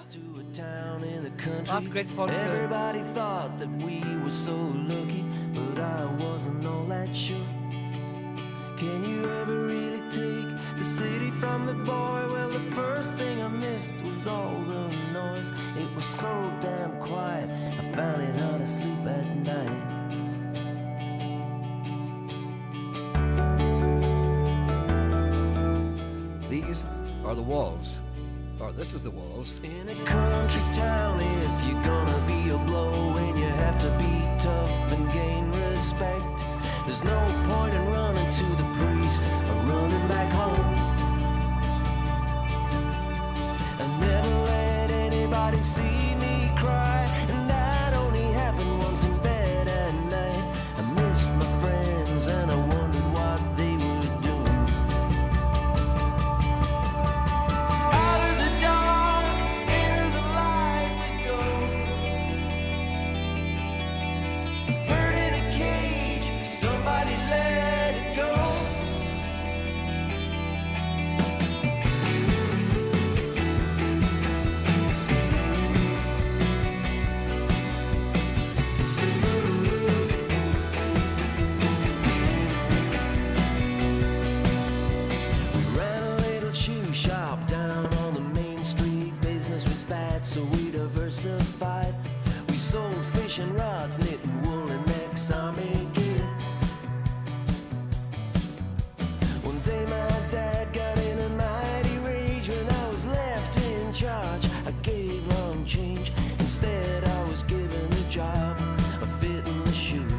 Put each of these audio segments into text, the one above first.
to a town in the country. That's great fun too. Everybody thought that we were so lucky, but I wasn't all that sure. Can you ever really take the city from the boy? Well, the first thing I missed was all the noise. It was so damn quiet, I found it hard to sleep at night. These are the walls. Or this is the walls. In a country town, if you're gonna be a blow, and you have to be tough and gain respect, there's no point in running to the priest or running back home. I never let anybody see me cry, and that only happened once in bed at night. I missed my friends and I wondered what they were doing. Out of the dark, into the light we go. Bird in a cage, somebody let it go. We ran a little shoe shop down on the main street. Business was bad, so we diversified. We sold fishing rods, knitting woolen necks, army gear. One day my dad got in a mighty rage when I was left in charge. I gave wrong change. Instead, I was given a job of fitting the shoes.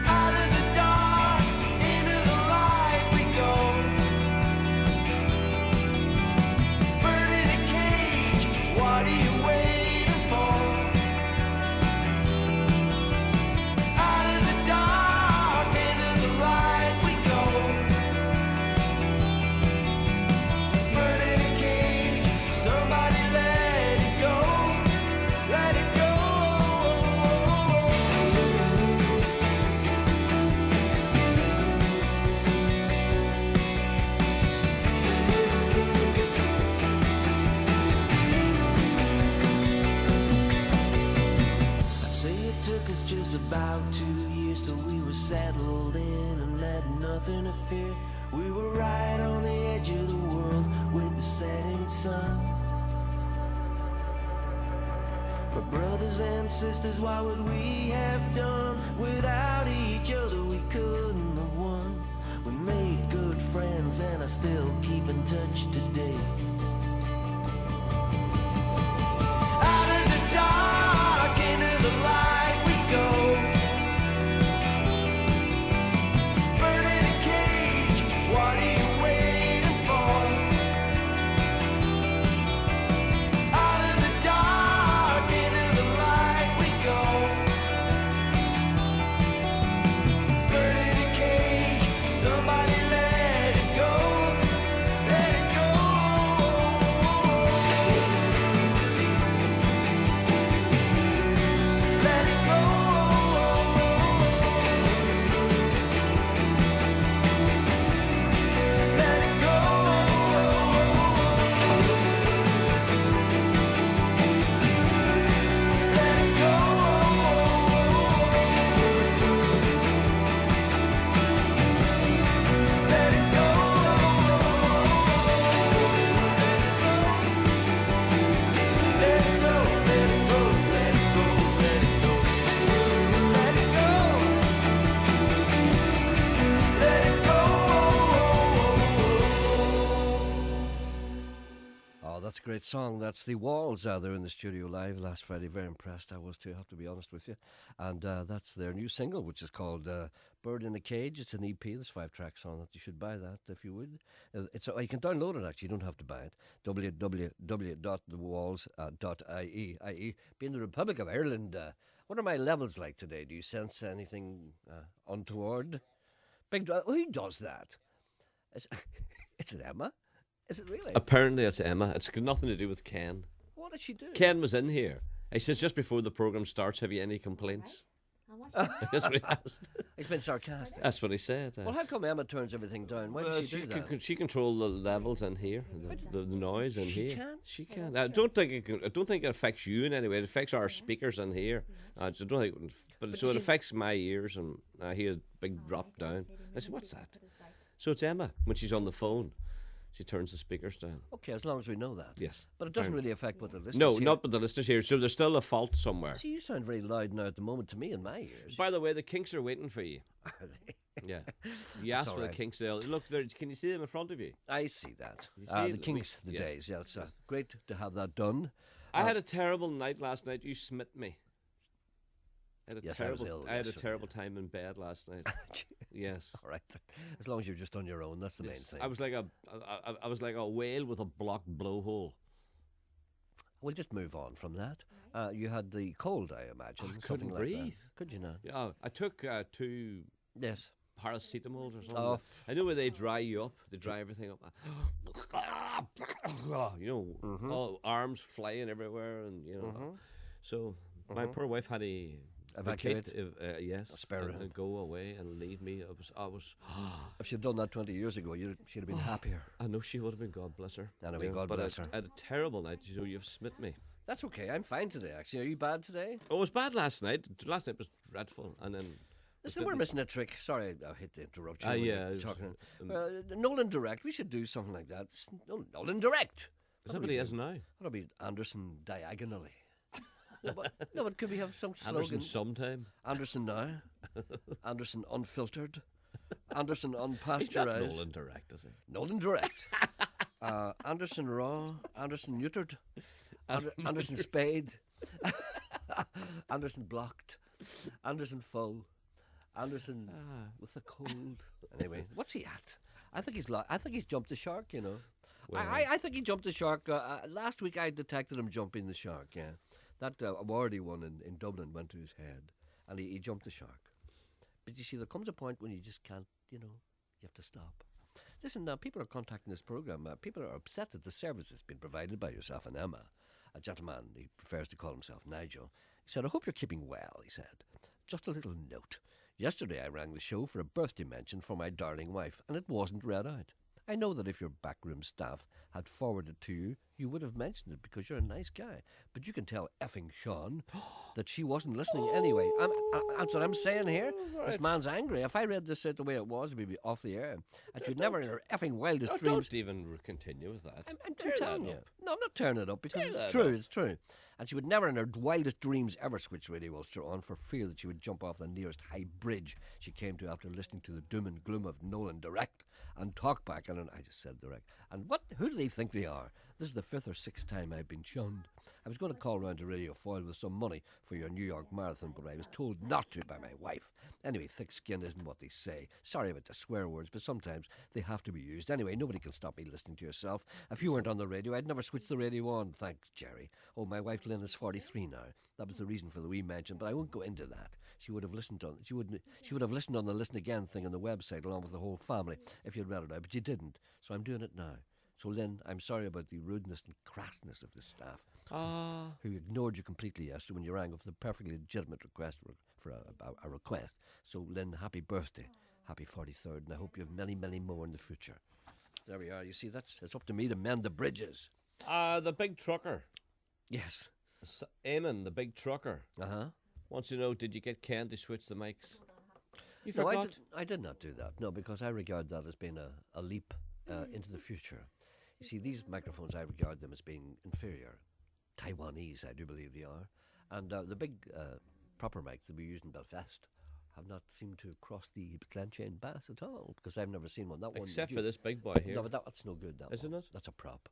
Out of the dark, into the light we go. Bird in a cage, what are you waiting for? Out of the dark, into the light we go. Bird in a cage, somebody let it go. Let it go. I'd say it took us just about 2 years till we were settled in and let nothing interfere. We were right on the edge of the world with the setting sun. My brothers and sisters, what would we have done? Without each other we couldn't have won. We made good friends and I still keep in touch today. Out of the dark, into the light we go. Bird in a cage, what are you waiting for? Out of the dark, into the light we go. Bird in a cage, somebody let it go. Let it go. Let it go. Let it go. Let it go. Let it go. Let it go. Let it go. Let it go. Let it go. Let it go. Let it go. Oh, that's a great song. That's The Walls. They're in the studio live last Friday. Very impressed. I was too, I have to be honest with you. And that's their new single, which is called Bird in the Cage. It's an EP. There's 5 tracks on it. You should buy that if you would. You can download it, actually. You don't have to buy it. www.thewalls.ie. I.e. being the Republic of Ireland. What are my levels like today? Do you sense anything untoward? Who does that? Is it Emma? Is it really? Apparently it's Emma. It's got nothing to do with Ken. What did she do? Ken was in here. He says, just before the programme starts, have you any complaints? That's what he asked. He's been sarcastic. That's what he said. Well, how come Emma turns everything down? Why Well, does she do that? She control the levels in here, the noise in She here. can? She can. I don't think it affects you in any way. It affects our speakers in here. I don't think, but so it affects my ears, and I hear a big drop down. I said, "What's that?" So it's Emma when she's on the phone. She turns the speakers down. Okay, as long as we know that. Yes. But it doesn't really affect what the listeners No, hear. not with the listeners here. So there's still a fault somewhere. See, you sound very loud now at the moment to me in my ears. By the way, the Kinks are waiting for you. Are they? Yeah. You asked all for the right. Kinks. Look, can you see them in front of you? I see that. You see The it? Kinks, the Yes. days. Yeah, it's great to have that done. I had a terrible night last night. You smit me. Yes, I was ill I had a yesterday. terrible time in bed last night. Yes. All right. As long as you're just on your own, that's the main thing. I was like a whale with a blocked blowhole. We'll just move on from that. You had the cold, I imagine. I something couldn't like that. breathe. Could you not? Yeah, I took 2 Yes. paracetamols or something. Oh. I know where they dry you up. They dry everything up. All arms flying everywhere, and So my poor wife had to Evacuate? yes, spare and room. go away and leave me. I was. If she'd done that 20 years ago, she'd have been happier. I know she would have been. God bless her. Anyway, God but bless her. I had a terrible night. So you've smit me. That's okay. I'm fine today, actually. Are you bad today? Oh, it was bad last night. Last night was dreadful, and then. Listen, we're missing a trick. Sorry, I hate to interrupt you. when yeah, you're it was, talking. Nolan Direct. We should do something like that. Nolan Direct. Somebody is now. That'll be Anderson diagonally. no, but could we have some slogan? Anderson sometime. Anderson now. Anderson unfiltered. Anderson He's not unpasteurized. Nolan Direct, is he? Nolan Direct. Anderson raw. Anderson neutered. Anderson spade. Anderson blocked. Anderson full. Anderson with a cold. Anyway, what's he at? I think he's jumped the shark. You know. Well, I think he jumped the shark. Last week I detected him jumping the shark. Yeah, that award he won in Dublin went to his head, and he jumped the shark. But you see, there comes a point when you just can't. You have to stop. Listen, now people are contacting this program. People are upset that the service has been provided by yourself and Emma. A gentleman, he prefers to call himself Nigel. He said, "I hope you're keeping well." He said, "Just a little note. Yesterday I rang the show for a birthday mention for my darling wife, and it wasn't read out. I know that if your backroom staff had forwarded it to you, you would have mentioned it because you're a nice guy. But you can tell effing Sean that she wasn't listening anyway." That's what I'm saying here. This man's angry. If I read this out the way it was, we'd be off the air. And she'd never in her effing wildest dreams... Don't even continue with that. I'm Tear telling that you. up. No, I'm not tearing it up because Tear it's that true. up. It's true. And she would never in her wildest dreams ever switch Radio Ulster on for fear that she would jump off the nearest high bridge she came to after listening to the doom and gloom of Nolan Direct and Talkback. And I just said Direct. And who do they think they are? This is the 5th or 6th time I've been shunned. I was going to call round to Radio Foyle with some money for your New York Marathon, but I was told not to by my wife. Anyway, thick skin isn't what they say. Sorry about the swear words, but sometimes they have to be used. Anyway, nobody can stop me listening to yourself. If you weren't on the radio, I'd never switch the radio on. Thanks, Gerry. Oh, my wife Lynn is 43 now. That was the reason for the wee mention, but I won't go into that. She would have listened on. She would have listened on the Listen Again thing on the website along with the whole family if you'd read it out, but you didn't. So I'm doing it now. So, Lynn, I'm sorry about the rudeness and crassness of the staff who ignored you completely yesterday when you rang with a perfectly legitimate request for a request. So, Lynn, happy birthday. Happy 43rd, and I hope you have many, many more in the future. There we are. You see, it's up to me to mend the bridges. The big trucker. Yes. Eamon, the big trucker. Uh-huh. Wants to know, did you get Ken to switch the mics? You No, forgot? I did not do that. No, because I regard that as being a leap into the future. You see, these microphones, I regard them as being inferior. Taiwanese, I do believe they are. And the big proper mics that we use in Belfast have not seemed to cross the Glenchain Bass at all, because I've never seen one. That one, Except for this big boy here. No, but that's no good. That Isn't one. it? That's a prop.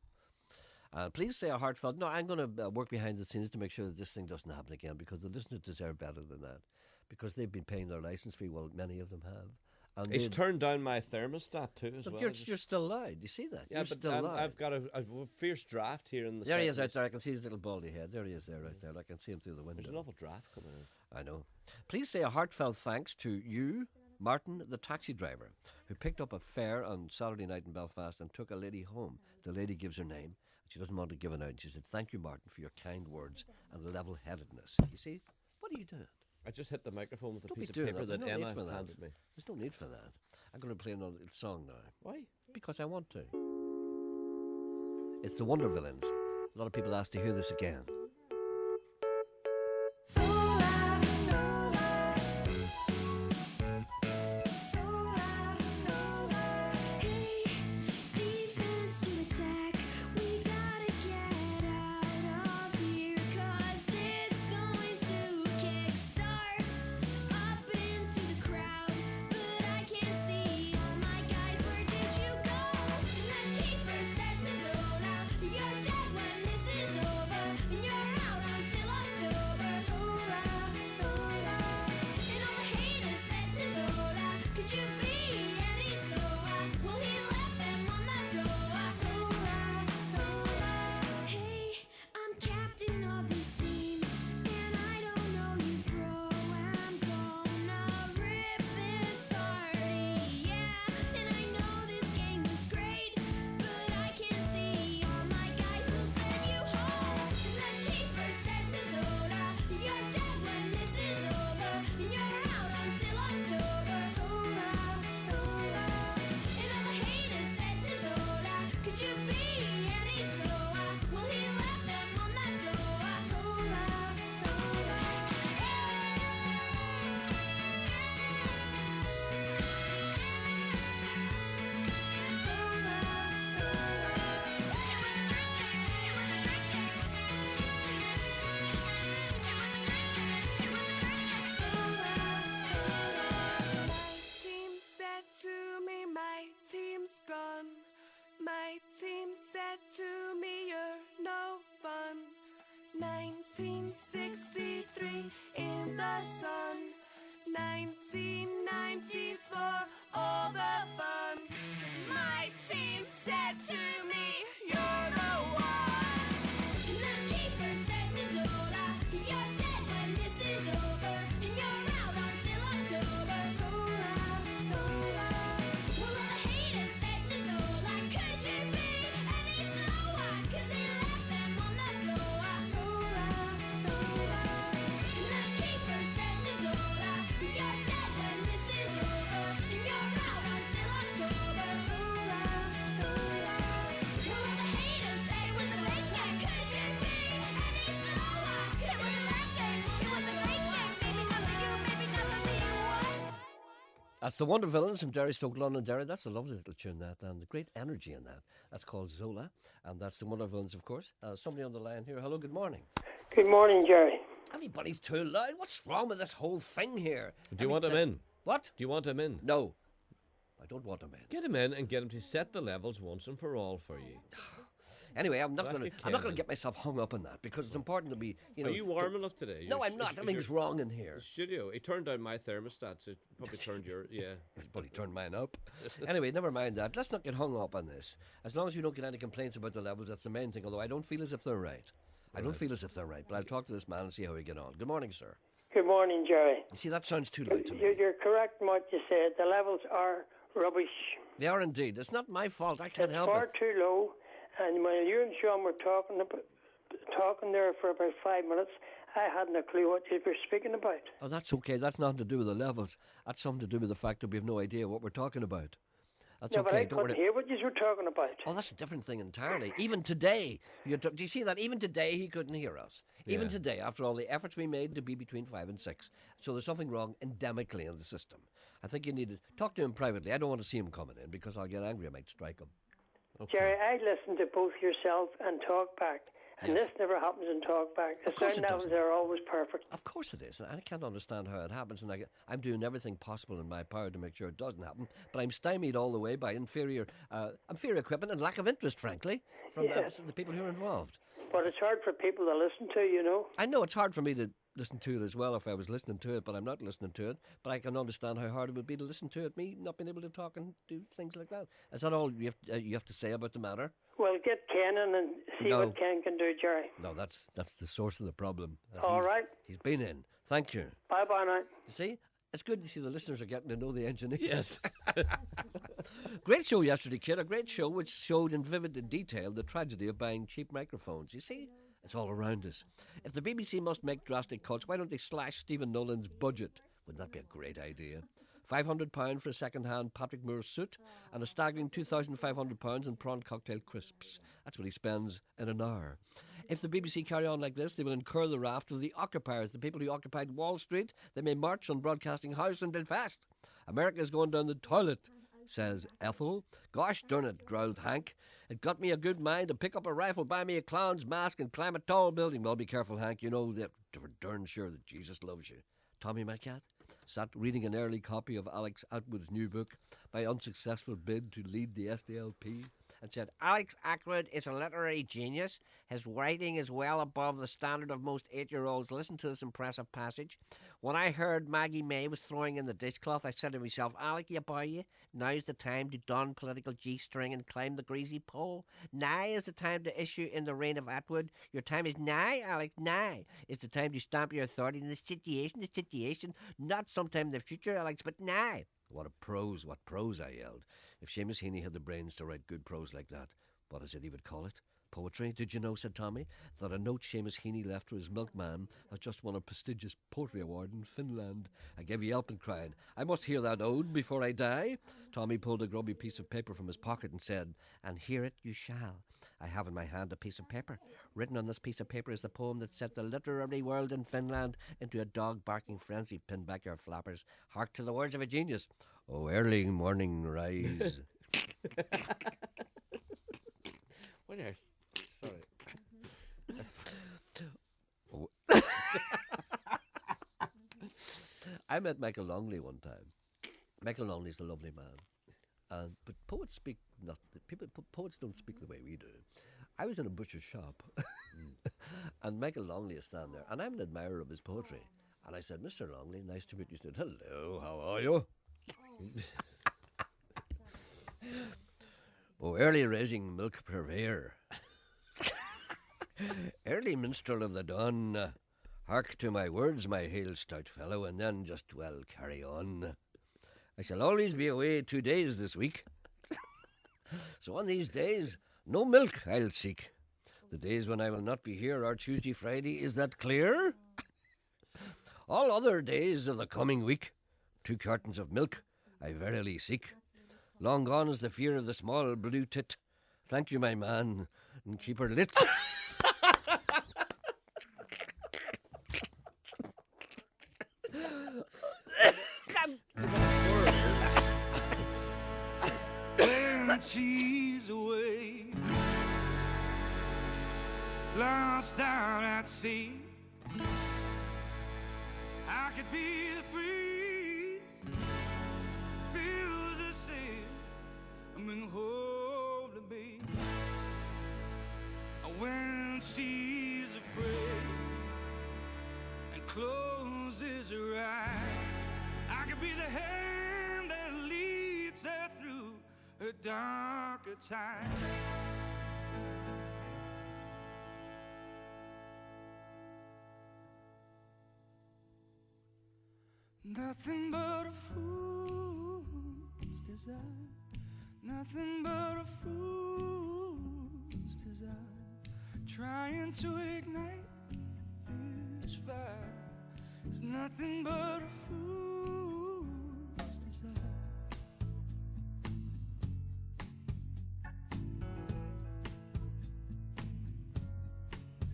Please say a heartfelt. No, I'm going to work behind the scenes to make sure that this thing doesn't happen again, because the listeners deserve better than that, because they've been paying their licence fee. Well, many of them have. And He's turned down my thermostat too as but well. you're still loud. You see that? Yeah, you're but still loud. I've got a fierce draft here in the There he is out settings. there. I can see his little baldy head. There he is there, right there. I can see him through the window. There's an awful draft coming in. I know. Please say a heartfelt thanks to you, Martin, the taxi driver, who picked up a fare on Saturday night in Belfast and took a lady home. The lady gives her name. She doesn't want to give it out. She said, "Thank you, Martin, for your kind words and level-headedness." You see? What are you doing? I just hit the microphone with a Don't piece be of doing paper that. that There's no Emma need for that. handed me. There's no need for that. I'm going to play another song now. Why? Because I want to. It's the Wonder Villains. A lot of people ask to hear this again. My team said to me, you're no fun. 1963 in the sun. 1994, all the fun. My team said to me, you're the one. The keeper said to Zola, you're dead when this is over. And you're out until October. Zola, Zola. Well, all the haters said to Zola, could you be any slower? 'Cause he left them on the floor. Zola, Zola. The keeper said to Zola, you're dead when this is over. And you're out until October. Zola, Zola. Well, all the haters say was a fake game. Could you be any slower? 'Cause he left them on the floor. Maybe not for you, maybe not for me. What? That's the Wonder Villains from Derry, Stoke, London, Derry. That's a lovely little tune, that, and the great energy in that. That's called Zola, and that's the Wonder Villains, of course. Somebody on the line here. Hello, good morning. Good morning, Gerry. Everybody's too loud. What's wrong with this whole thing here? Do you want him in? What? Do you want him in? No. I don't want him in. Get him in and get him to set the levels once and for all for you. Anyway, I'm not Let's going get to Kevin. get myself hung up on that, because it's important to be, you know. Are you warm enough today? No, I'm not. Something's wrong in here. Studio. He turned down my thermostat, so it probably turned your. Yeah. He's probably turned mine up. Anyway, never mind that. Let's not get hung up on this. As long as you don't get any complaints about the levels, that's the main thing. Although I don't feel as if they're right. I don't feel as if they're right. But I'll talk to this man and see how we get on. Good morning, sir. Good morning, Gerry. You see, that sounds too loud to me. You're correct in what you said. The levels are rubbish. They are indeed. It's not my fault. I can't It's help far it. too low. And when you and Sean were talking there for about 5 minutes, I hadn't a clue what you were speaking about. Oh, that's okay. That's nothing to do with the levels. That's something to do with the fact that we have no idea what we're talking about. That's No, okay. but I Don't couldn't worry. hear what you were talking about. Oh, that's a different thing entirely. Even today, do you see that? Even today, he couldn't hear us. Even Yeah. today, after all the efforts we made to be between 5 and 6. So there's something wrong endemically in the system. I think you need to talk to him privately. I don't want to see him coming in because I'll get angry. I might strike him. Okay. Gerry, I listen to both yourself and Talkback. And Yes. this never happens in Talkback. The Of course sound it levels doesn't. are always perfect. Of course it is. And I can't understand how it happens. And I'm doing everything possible in my power to make sure it doesn't happen. But I'm stymied all the way by inferior equipment and lack of interest, frankly, from the people who are involved. But it's hard for people to listen to, you know. I know it's hard for me to listen to it as well if I was listening to it, but I'm not listening to it. But I can understand how hard it would be to listen to it, me not being able to talk and do things like that. Is that all you have to say about the matter? Well, get Ken in and see No. what Ken can do, Gerry. No, that's the source of the problem. All right. He's been in. Thank you. Bye-bye now. You see? It's good to see the listeners are getting to know the engineer. Yes. Great show yesterday, kid. A great show which showed in vivid detail the tragedy of buying cheap microphones. You see? It's all around us. If the BBC must make drastic cuts, why don't they slash Stephen Nolan's budget? Wouldn't that be a great idea? £500 for a second-hand Patrick Moore suit and a staggering £2,500 in prawn cocktail crisps. That's what he spends in an hour. If the BBC carry on like this, they will incur the wrath of the occupiers, the people who occupied Wall Street. They may march on Broadcasting House in Belfast. America is going down the toilet, says Ethel. Gosh darn it, growled Hank. It got me a good mind to pick up a rifle, buy me a clown's mask and climb a tall building. Well, be careful, Hank. You know that for darn sure that Jesus loves you. Tommy, my cat, sat reading an early copy of Alex Atwood's new book by unsuccessful bid to lead the SDLP and said, Alex Atwood is a literary genius. His writing is well above the standard of most 8-year-olds. Listen to this impressive passage. When I heard Maggie May was throwing in the dishcloth, I said to myself, Alec, you boy, now's the time to don political G-string and climb the greasy pole. Now is the time to issue in the reign of Atwood. Your time is now, Alec, now. It's the time to stamp your authority in the situation, not sometime in the future, Alex, but now. What prose, I yelled. If Seamus Heaney had the brains to write good prose like that, what is it he would call it? Poetry? Did you know, said Tommy, that a note Seamus Heaney left for his milkman has just won a prestigious poetry award in Finland? I gave a yelp and cried, I must hear that ode before I die. Tommy pulled a grubby piece of paper from his pocket and said, and hear it you shall. I have in my hand a piece of paper. Written on this piece of paper is the poem that set the literary world in Finland into a dog-barking frenzy. Pin back your flappers. Hark to the words of a genius. Oh, early morning rise. What are sorry. I met Michael Longley one time. Michael Longley's a lovely man, but poets speak not. Poets don't speak the way we do. I was in a butcher's shop, and Michael Longley is standing there, and I'm an admirer of his poetry. And I said, Mr. Longley, nice to meet you. He said, hello, how are you? Oh, early raising milk purveyor. Early minstrel of the dawn. Hark to my words, my hale stout fellow, and then just, well, carry on. I shall always be away 2 days this week. So on these days, no milk I'll seek. The days when I will not be here are Tuesday, Friday, is that clear? All other days of the coming week, 2 cartons of milk I verily seek. Long gone is the fear of the small blue tit. Thank you, my man, and keep her lit. And she's away, lost out at sea. I could be the breeze, fills her sails, I'm in hope to be. When she's afraid and closes her eyes, I could be the hand that leads her through her darker time. Nothing but a fool's desire, nothing but a fool's desire, trying to ignite this fire. It's nothing but a fool's desire.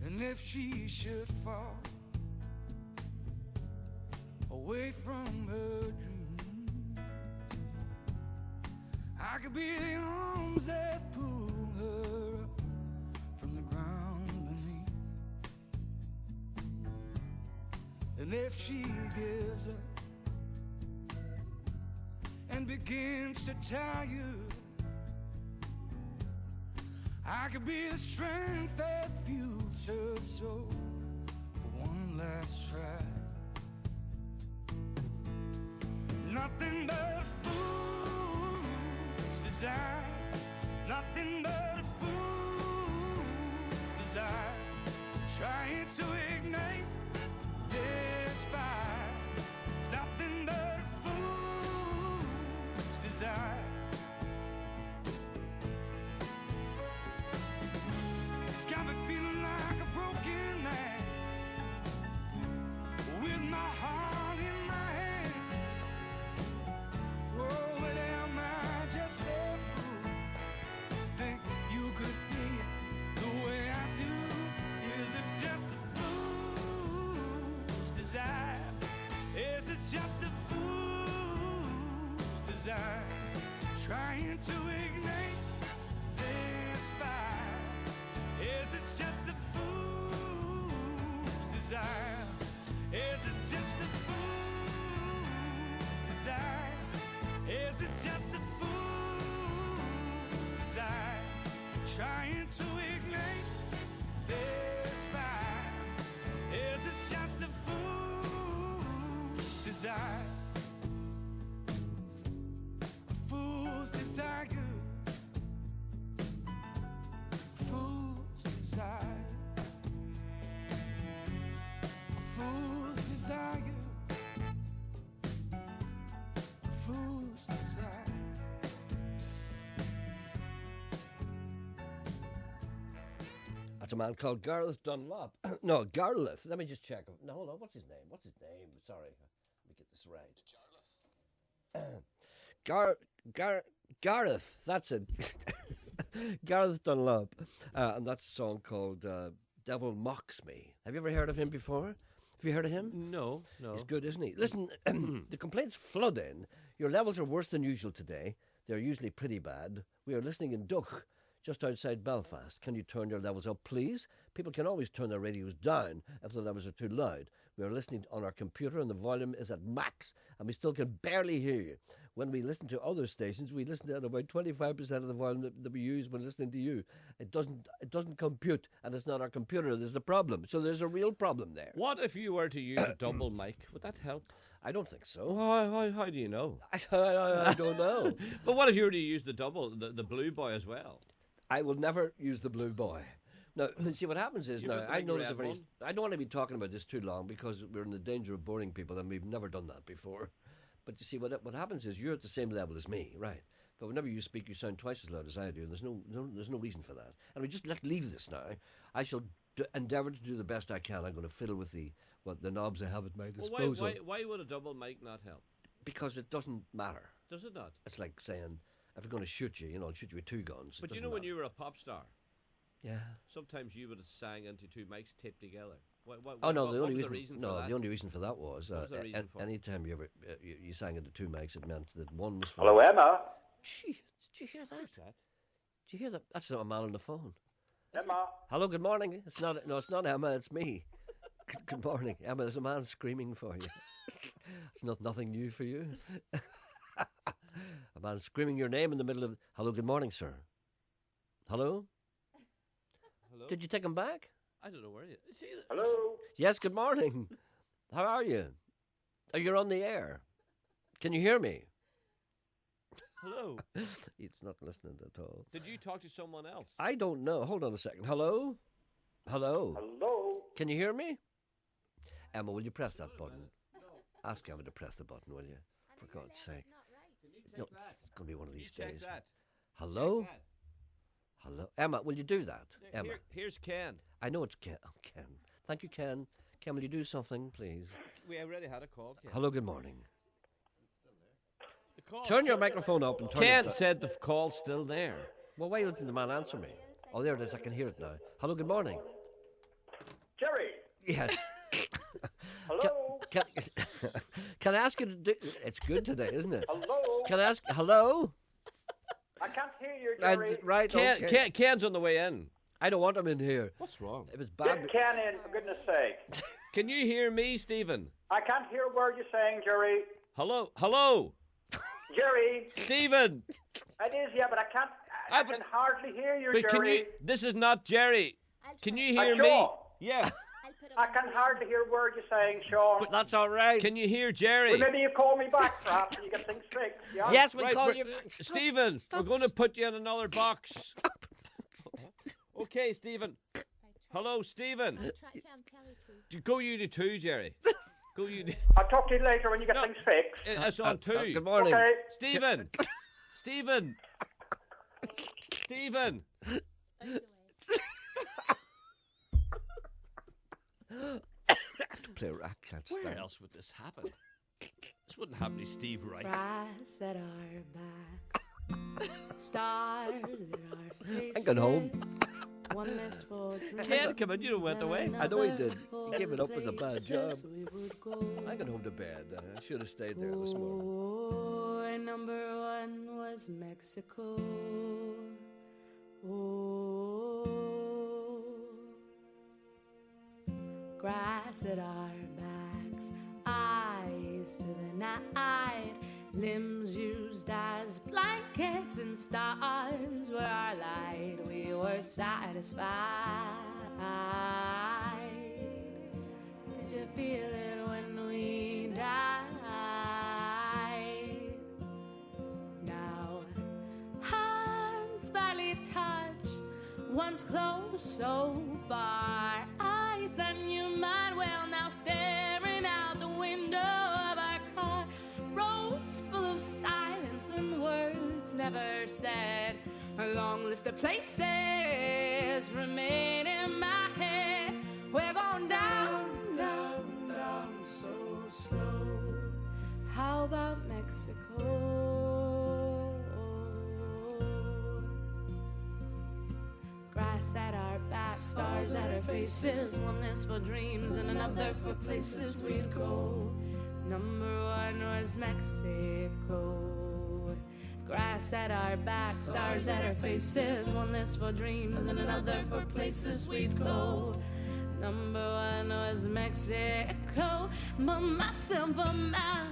And if she should fall away from her dreams, I could be the arms that pull her up from the ground beneath. And if she gives up and begins to tire, I could be the strength that fuels her soul for one last try. Nothing but a fool's desire, nothing but a fool's desire, trying to ignite this fire. It's nothing but a fool's desire. It's got me feeling like a broken this just a fool's desire, trying to ignite this fire? Is this just a fool's desire? Is this just a fool's desire? Is this just a fool's desire, trying to ignite this fire? Is this just a fool's desire? A fool's desire. A fool's desire. A fool's desire. A fool's desire. That's a man called Gareth Dunlop. No, Gareth. Let me just check. No, hold on. What's his name? Sorry. Let me get this right. Gareth. That's it. Gareth Dunlop. And that's a song called Devil Mocks Me. Have you ever heard of him before? Have you heard of him? No. He's good, isn't he? Listen, the complaints flood in. Your levels are worse than usual today. They're usually pretty bad. We are listening in Duch, just outside Belfast. Can you turn your levels up, please? People can always turn their radios down if the levels are too loud. We are listening on our computer and the volume is at max, and we still can barely hear you. When we listen to other stations, we listen to at about 25% of the volume that we use when listening to you. It doesn't compute, and it's not our computer. There's a problem. So there's a real problem there. What if you were to use a double mic? Would that help? I don't think so. How do you know? I don't know. But what if you were to use the Blue Boy as well? I will never use the Blue Boy. Now, see, what happens is, I notice I don't want to be talking about this too long because we're in the danger of boring people, and we've never done that before. But you see, what happens is you're at the same level as me, right? But whenever you speak, you sound twice as loud as I do, and there's no reason for that. And let's leave this now. I shall endeavour to do the best I can. I'm going to fiddle with the knobs I have at my disposal. Why would a double mic not help? Because it doesn't matter. Does it not? It's like saying, if I'm going to shoot you, I'll shoot you with two guns. But when you were a pop star, yeah, sometimes you would have sang into two mics taped together. The only reason for that was anytime you ever you sang into two mics, it meant that one was for. Hello, Emma. Gee, did you hear that? Did you hear that? That's not a man on the phone. Emma. Hello, good morning. It's not Emma. It's me. Good morning, Emma. There's a man screaming for you. It's nothing new for you. A man screaming your name in the middle of. Hello, good morning, sir. Hello. Hello. Did you take him back? I don't know where you. See, Hello. Yes, good morning. How are you? Oh, you're on the air. Can you hear me? Hello. He's not listening at all. Did you talk to someone else? I don't know. Hold on a second. Hello? Hello? Hello. Can you hear me? Emma, will you press that button? No. Ask Emma to press the button, will you? For God's sake. No, it's going to be one of these days. That. Hello? Hello? Emma, will you do that? Emma. Here's Ken. I know it's Ken. Oh, Ken. Thank you, Ken. Ken, will you do something, please? We already had a call, Ken. Hello, good morning. The call. Turn your microphone up and turn Ken it down. said the call's still there. Well, why didn't the man answer me? Oh, there it is. I can hear it now. Hello, good morning. Jerry. Yes. Hello. Can I ask you to do... It's good today, isn't it? Hello. Can I ask... Hello? I can't hear you, Jerry. Right, okay. Ken's on the way in. I don't want him in here. What's wrong? It was bad. Get Ken in, for goodness sake. Can you hear me, Stephen? I can't hear a word you're saying, Jerry. Hello? Jerry. Stephen! It is, yeah, but I can't... I can hardly hear you, But Jerry. this is not Jerry. Can you hear Sure. me? Yes. I can hardly hear a word you're saying, Sean. But that's all right. Can you hear Jerry? Well, maybe you call me back, perhaps, and you get things fixed, yeah? Yes, we Right, call but, you... Stephen, we're going to put you in another box. Okay, Stephen. Hello, Stephen. Go you to two, Jerry. Go you to... I'll talk to you later when you get things fixed. It's on two. Good morning. Okay. Stephen. Stephen. Stephen. I have to play a rack. Where else would this happen? This wouldn't happen to Steve Wright. Brass at our backs, stars at our faces. I'm going home. One last for dreams. Ken, come in, you went away. I know he did. He gave it up with a bad job. I got home to bed. I should have stayed there this morning. Oh, and number one was Mexico. Oh, grass at our backs, eyes to the night, limbs used as blankets and stars were our light. We were satisfied. Did you feel it when we died? Now hands barely touch, once close so far, eyes that you might well now staring out the window of our car, roads full of silence and words never said, a long list of places remain in my head. We're going down, down, down so slow. How about Mexico? Grass at our back, stars at our faces, one is for dreams and another for places we'd go. Number one was Mexico. Grass at our back, stars at our faces, one is for dreams and another for places we'd go. Number one was Mexico, but my simple map,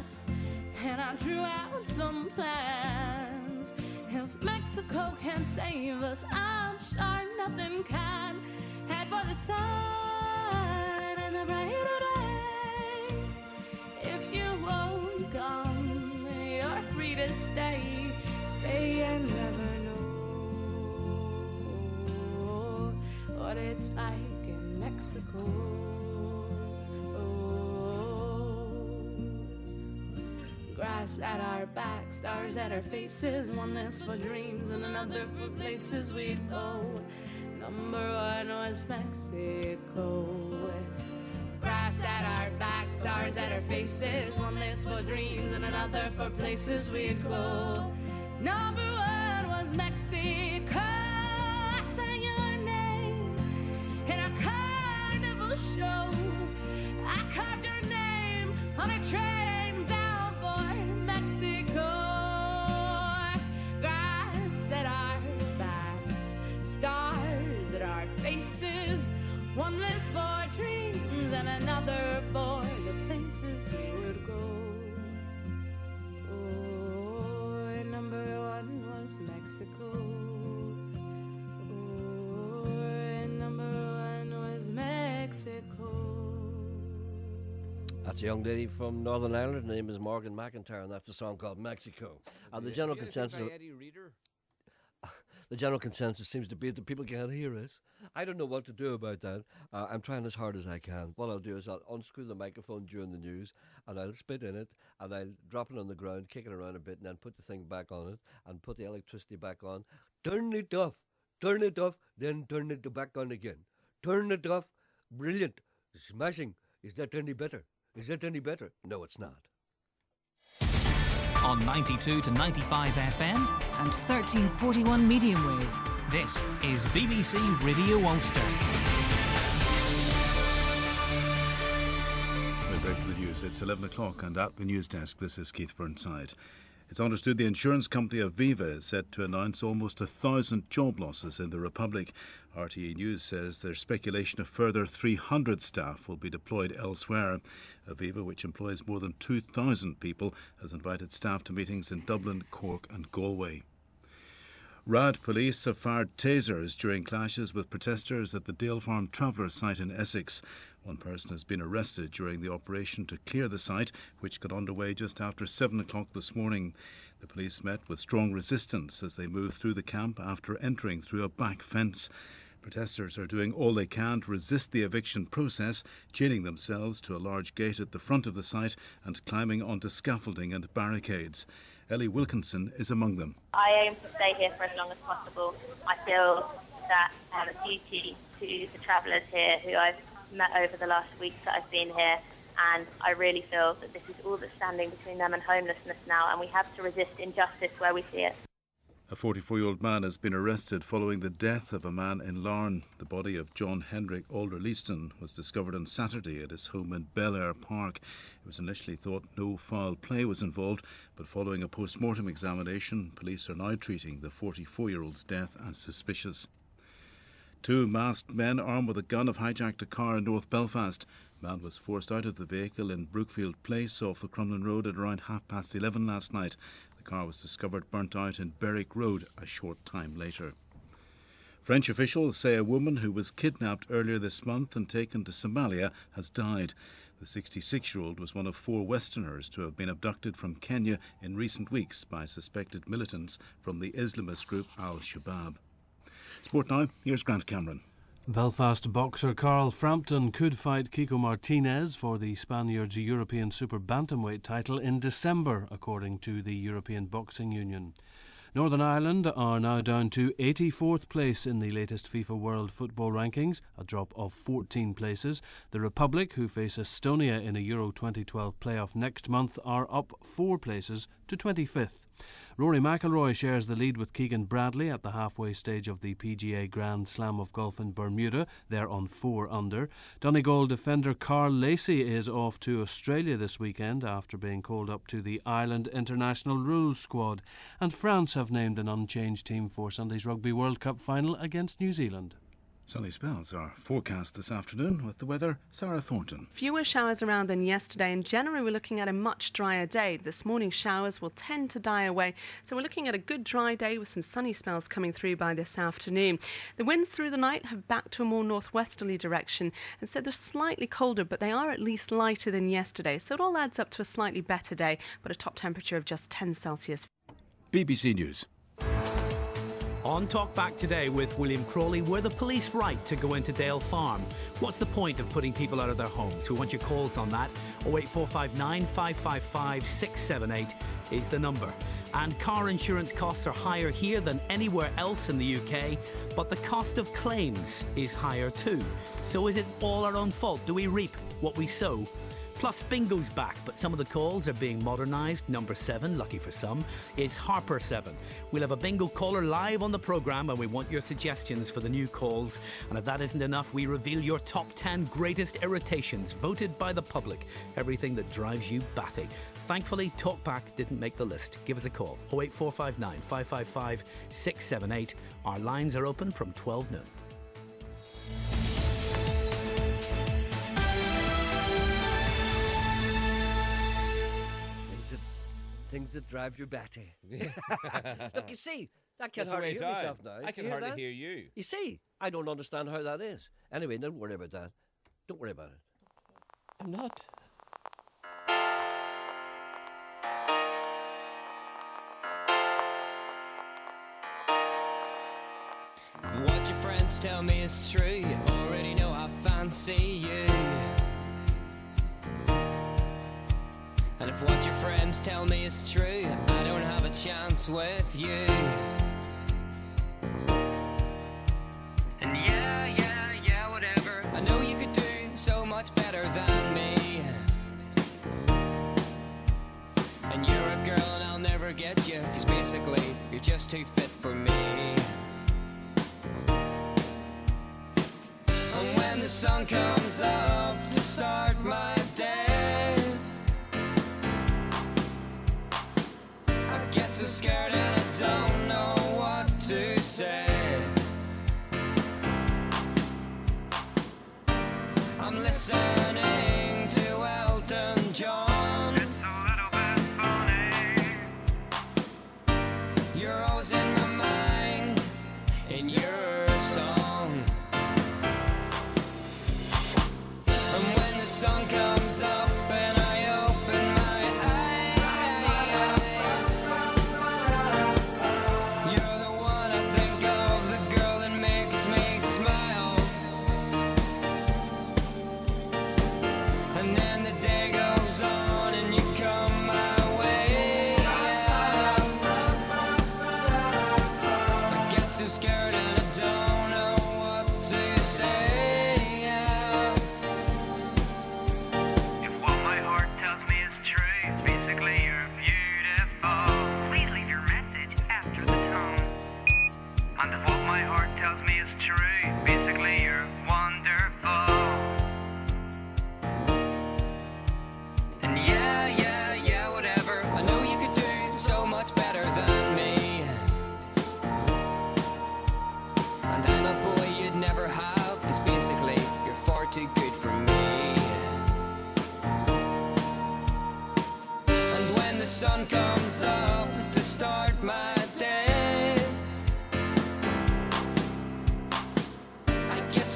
and I drew out some plans. If Mexico can't save us, I'm sure nothing can. Head for the sun and the brighter days. If you won't come, you're free to stay. Stay and never know what it's like in Mexico. Grass at our back, stars at our faces, one is for dreams and another for places we'd go. Number one was Mexico. Grass at our back, stars at our faces, one is for dreams and another for places we'd go. Number one was Mexico. I sang your name in a carnival show. I carved your name on a train bound for Mexico. Grass at our backs, stars at our faces, one list for dreams and another for the places we would go. Oh, and number one was Mexico. Oh, and number one was Mexico. That's a young lady from Northern Ireland. Her name is Morgan McIntyre, and that's a song called Mexico. And the general consensus, seems to be that people can't hear us. I don't know what to do about that. I'm trying as hard as I can. What I'll do is I'll unscrew the microphone during the news, and I'll spit in it, and I'll drop it on the ground, kick it around a bit, and then put the thing back on it, and put the electricity back on. Turn it off, then turn it back on again. Turn it off, brilliant, smashing. Is that any better? Is that any better? No, it's not. On 92 to 95 FM and 1341 medium wave. This is BBC Radio Ulster. We're back for the news. It's 11 o'clock, and at the news desk, this is Keith Burnside. It's understood the insurance company Aviva is set to announce almost 1,000 job losses in the Republic. RTE News says there's speculation a further 300 staff will be deployed elsewhere. Aviva, which employs more than 2,000 people, has invited staff to meetings in Dublin, Cork and Galway. Rad police have fired tasers during clashes with protesters at the Dale Farm Travellers site in Essex. One person has been arrested during the operation to clear the site, which got underway just after 7 o'clock this morning. The police met with strong resistance as they moved through the camp after entering through a back fence. Protesters are doing all they can to resist the eviction process, chaining themselves to a large gate at the front of the site and climbing onto scaffolding and barricades. Ellie Wilkinson is among them. I aim to stay here for as long as possible. I feel that I have a duty to the travellers here who I've met over the last weeks that I've been here, and I really feel that this is all that's standing between them and homelessness now, and we have to resist injustice where we see it. A 44-year-old man has been arrested following the death of a man in Larne. The body of John Henrik Alder-Leaston was discovered on Saturday at his home in Bel Air Park. It was initially thought no foul play was involved, but following a post-mortem examination, police are now treating the 44-year-old's death as suspicious. 2 masked men armed with a gun have hijacked a car in North Belfast. The man was forced out of the vehicle in Brookfield Place off the Crumlin Road at around 11:30 last night. The car was discovered burnt out in Berwick Road a short time later. French officials say a woman who was kidnapped earlier this month and taken to Somalia has died. The 66-year-old was one of 4 Westerners to have been abducted from Kenya in recent weeks by suspected militants from the Islamist group Al-Shabaab. Sport now, here's Grant Cameron. Belfast boxer Carl Frampton could fight Kiko Martinez for the Spaniard's European Super Bantamweight title in December, according to the European Boxing Union. Northern Ireland are now down to 84th place in the latest FIFA World Football Rankings, a drop of 14 places. The Republic, who face Estonia in a Euro 2012 playoff next month, are up 4 places to 25th. Rory McIlroy shares the lead with Keegan Bradley at the halfway stage of the PGA Grand Slam of Golf in Bermuda. They're on 4 under. Donegal defender Carl Lacey is off to Australia this weekend after being called up to the Ireland International Rules squad. And France have named an unchanged team for Sunday's Rugby World Cup final against New Zealand. Sunny spells are forecast this afternoon with the weather. Sarah Thornton. Fewer showers around than yesterday, and generally we're looking at a much drier day. This morning showers will tend to die away, so we're looking at a good dry day with some sunny spells coming through by this afternoon. The winds through the night have backed to a more northwesterly direction, and so they're slightly colder, but they are at least lighter than yesterday, so it all adds up to a slightly better day, but a top temperature of just 10 Celsius. BBC News. On Talk Back today with William Crawley, were the police right to go into Dale Farm? What's the point of putting people out of their homes? We want your calls on that. 08459 555 678 is the number. And car insurance costs are higher here than anywhere else in the UK, but the cost of claims is higher too. So is it all our own fault? Do we reap what we sow? Plus, bingo's back, but some of the calls are being modernised. Number 7, lucky for some, is Harper 7. We'll have a bingo caller live on the programme, and we want your suggestions for the new calls. And if that isn't enough, we reveal your top 10 greatest irritations, voted by the public. Everything that drives you batty. Thankfully, Talkback didn't make the list. Give us a call. 08459 555 678. Our lines are open from 12 noon. Things that drive you batty. Look, you see, that can hardly hear myself now. I can hardly hear you. You see, I don't understand how that is. Anyway, don't worry about that. Don't worry about it. I'm not. What your friends tell me is true. You already know I fancy you. And if what your friends tell me is true, I don't have a chance with you. And yeah, whatever. I know you could do so much better than me. And you're a girl and I'll never get you, 'cause basically you're just too fit for me. And when the sun comes up to start my day, so scared and I don't know what to say. I'm listening to Elton John. It's a little bit funny. You're always in my mind, in your song. And when the sun comes up and I open my eyes, you're the one I think of, the girl that makes me smile.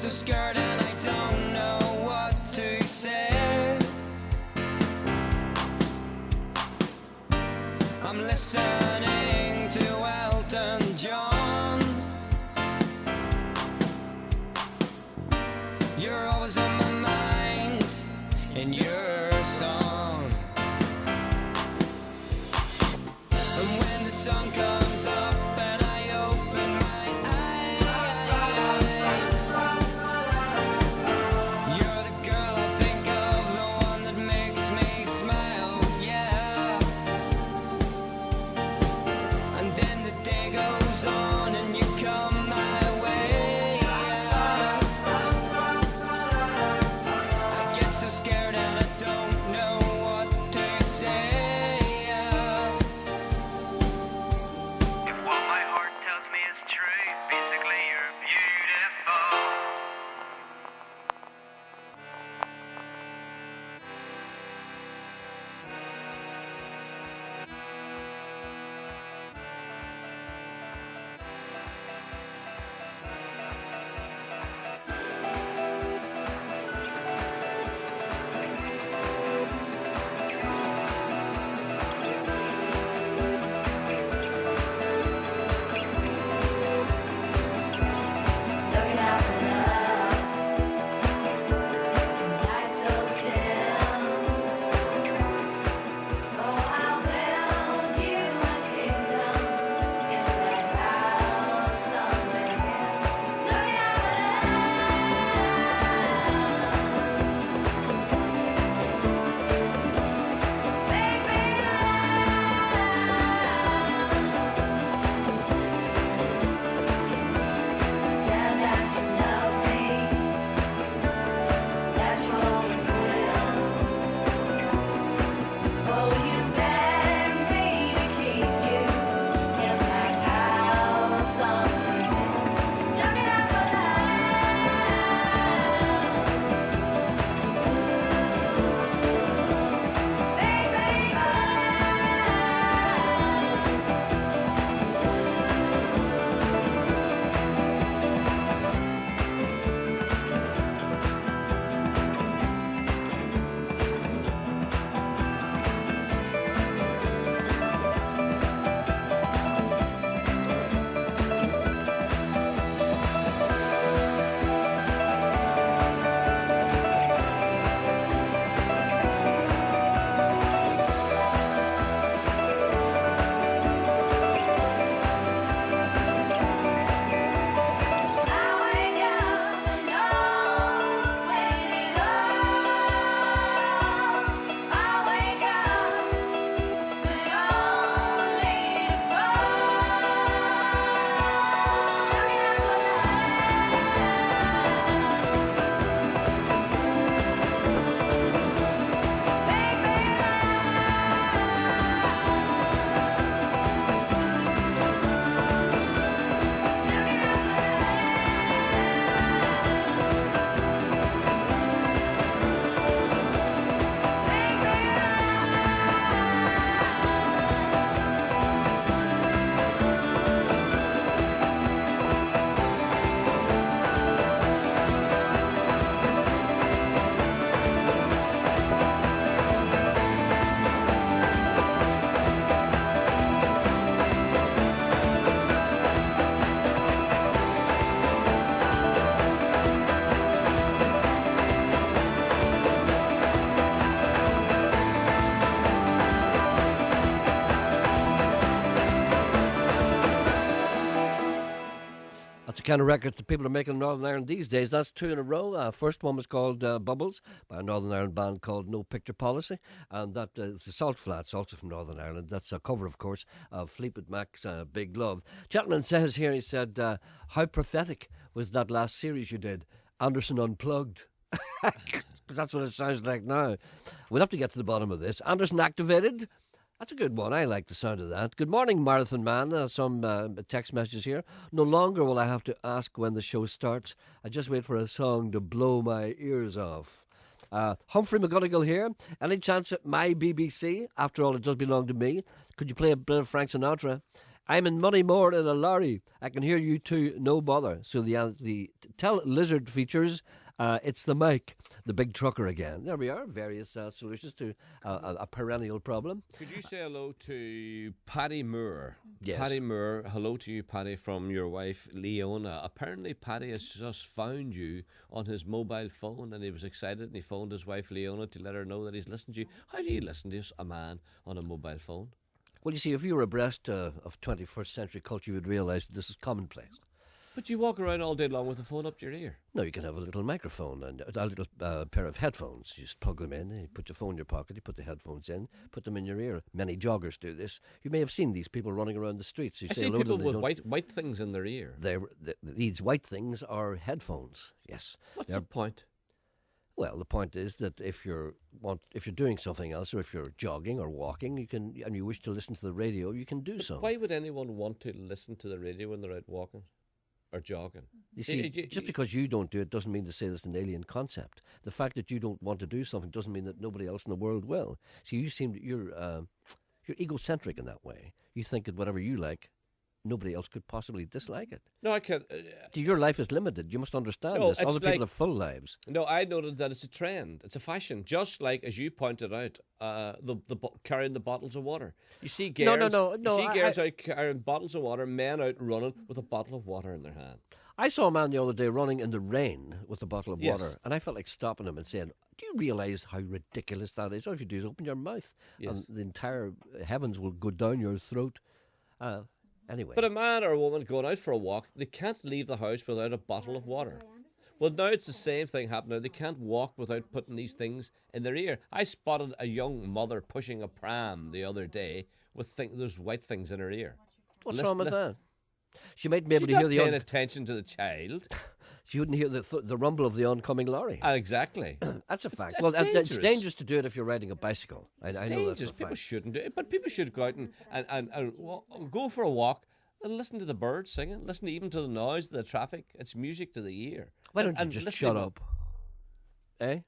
so scared and I don't know what to say. I'm listening to Elton John. You're always on my mind in your song. And when the sun comes up and I open my eyes, you're the girl I think of, the one that makes me smile, yeah. And then the day goes on and you come my way, yeah. I get so scared and I don't know what to say, yeah. If what my heart tells me is true, basically you're beautiful. Looking out for love, night so still. Oh, I'll build you a kingdom in that house on the hill. Looking out for love, baby said that you love me, that you always will. Oh, you begged me to keep you in that house on the hill. Looking out for love, baby. That's the kind of records that people are making in Northern Ireland these days. That's two in a row. First one was called Bubbles by a Northern Ireland band called No Picture Policy. And that is the Salt Flats, also from Northern Ireland. That's a cover, of course, of Fleetwood Mac's Big Love. Gentleman says here, he said, how prophetic was that last series you did? Anderson Unplugged. That's what it sounds like now. We'll have to get to the bottom of this. Anderson Activated. That's a good one. I like the sound of that. Good morning, Marathon Man. Some text messages here. No longer will I have to ask when the show starts. I just wait for a song to blow my ears off. Humphrey McGonagall here. Any chance at my BBC? After all, it does belong to me. Could you play a bit of Frank Sinatra? I'm in Moneymore in a lorry. I can hear you too, no bother. So the tell lizard features, it's the mic, the big trucker again. There we are, various solutions to a perennial problem. Could you say hello to Paddy Moore? Yes. Paddy Moore, hello to you, Paddy, from your wife, Leona. Apparently, Paddy has just found you on his mobile phone, and he was excited, and he phoned his wife, Leona, to let her know that he's listened to you. How do you listen to a man on a mobile phone? Well, you see, if you were abreast of 21st century culture, you would realise that this is commonplace. But you walk around all day long with the phone up to your ear. No, you can have a little microphone and a little pair of headphones. You just plug them in, you put your phone in your pocket, you put the headphones in, put them in your ear. Many joggers do this. You may have seen these people running around the streets. You I say see hello people to them, with white things in their ear. These white things are headphones, yes. What's the point? Well, the point is that if you're doing something else, or if you're jogging or walking, and you wish to listen to the radio, you can do so. Why would anyone want to listen to the radio when they're out walking or jogging? You see, just because you don't do it doesn't mean to say it's an alien concept. The fact that you don't want to do something doesn't mean that nobody else in the world will. See, you're egocentric in that way. You think that whatever you like, nobody else could possibly dislike it. No, I can't. Your life is limited. You must understand this. Other people have full lives. No, I noted that it's a trend. It's a fashion. Just like, as you pointed out, carrying the bottles of water. You see girls, No. You see girls out carrying bottles of water, men out running with a bottle of water in their hand. I saw a man the other day running in the rain with a bottle of Yes. water, and I felt like stopping him and saying, do you realise how ridiculous that is? All you do is open your mouth, Yes. and the entire heavens will go down your throat. Anyway. But a man or a woman going out for a walk, they can't leave the house without a bottle of water. Well, now it's the same thing happening. They can't walk without putting these things in their ear. I spotted a young mother pushing a pram the other day with those white things in her ear. What's wrong with that? She might be able She's to hear not paying attention to the child. She wouldn't hear the rumble of the oncoming lorry. Exactly. That's a fact. That's dangerous. It's dangerous to do it if you're riding a bicycle. I know dangerous. that's a People fact. shouldn't do it. But people should go out and go for a walk and listen to the birds singing. Listen even to the noise of the traffic. It's music to the ear. Why don't you just shut up? Eh?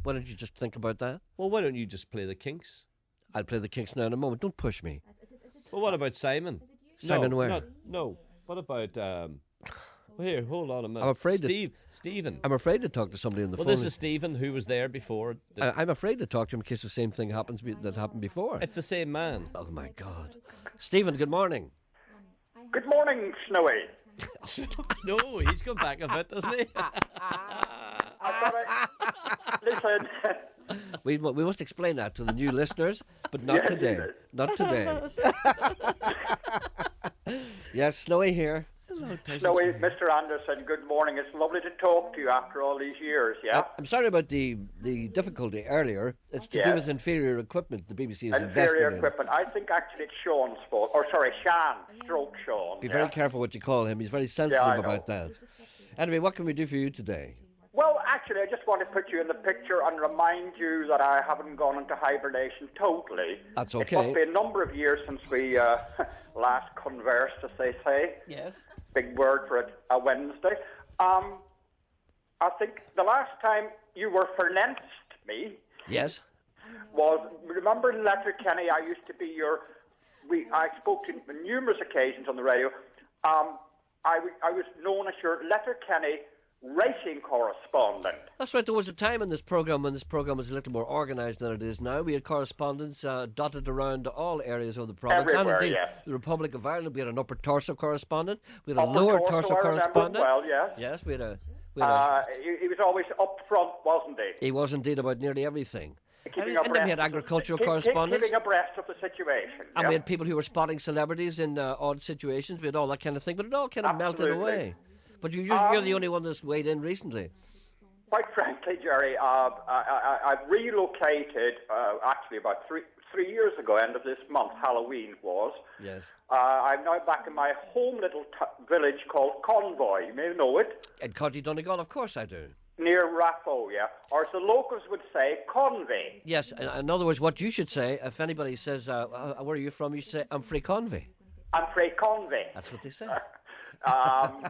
Why don't you just think about that? Well, why don't you just play the Kinks? I'll play the Kinks now in a moment. Don't push me. Well, what about Simon? Simon where? No. What about... here, hold on a minute. I'm afraid Stephen. I'm afraid to talk to somebody on the phone. Well, this is Stephen, who was there before. I'm afraid to talk to him in case the same thing happens that happened before. It's the same man. Oh, my God. Stephen, good morning. Good morning, Snowy. No, he's come back a bit, doesn't he? Listen. We must explain that to the new listeners, but not Yes. today. Not today. Yes, Snowy here. Snowy, Mr. Anderson, good morning. It's lovely to talk to you after all these years, yeah? I'm sorry about the difficulty earlier. It's to do Yes. with inferior equipment the BBC is Inferior investing equipment. I think actually it's Sean's fault. Or sorry, Shan, stroke Sean. in. Be yeah? very careful what you call him. He's very sensitive I know. about that. Anyway, what can we do for you today? Well, actually, I just want to put you in the picture and remind you that I haven't gone into hibernation totally. That's It okay. must be a number of years since we last conversed, as they say. Yes. Big word for a Wednesday. I think the last time you were pronounced me Yes. was, remember in Letterkenny, I used to be I spoke to you on numerous occasions on the radio. I was known as your Letterkenny racing correspondent. That's right. There was a time in this programme when this programme was a little more organised than it is now. We had correspondents dotted around all areas of the province. Everywhere, and indeed, yes. the Republic of Ireland. We had an upper torso correspondent. We had a Upper lower Torso, torso I remember correspondent. well, yes. Yes, we had a He was always up front, wasn't he? he was indeed about nearly everything. Keeping And then we had agricultural correspondents. Keeping abreast of the situation. And yeah. we had people who were spotting celebrities in odd situations. We had all that kind of thing, but it all kind of melted Absolutely. away. But you're the only one that's weighed in recently. Quite frankly, Gerry, I've relocated actually about three years ago, end of this month, Halloween was. Yes. I'm now back in my home little village called Convoy. You may know it. In County Donegal, of course I do. Near Raphoe, yeah. Or as the locals would say, Convy. Yes, in other words, what you should say, if anybody says, where are you from, you should say, I'm free Convy. I'm free Convy. That's what they say. Now,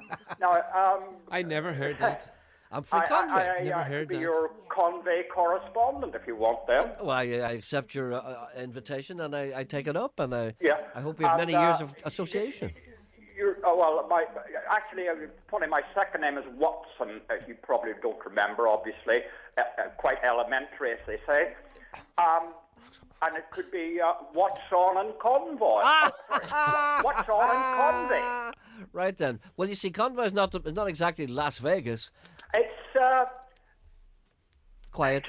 I never heard that. I'm for Convey. Never I heard could be that. your Convey correspondent if you want them. Well, I accept your invitation and I take it up, and I hope you have And, many years of association. Funny, my second name is Watson, as you probably don't remember, obviously. Quite elementary, as they say. And it could be What's On in Convoy. What's On in Convoy? Right then. Well, you see, Convoy is not exactly Las Vegas. It's quiet.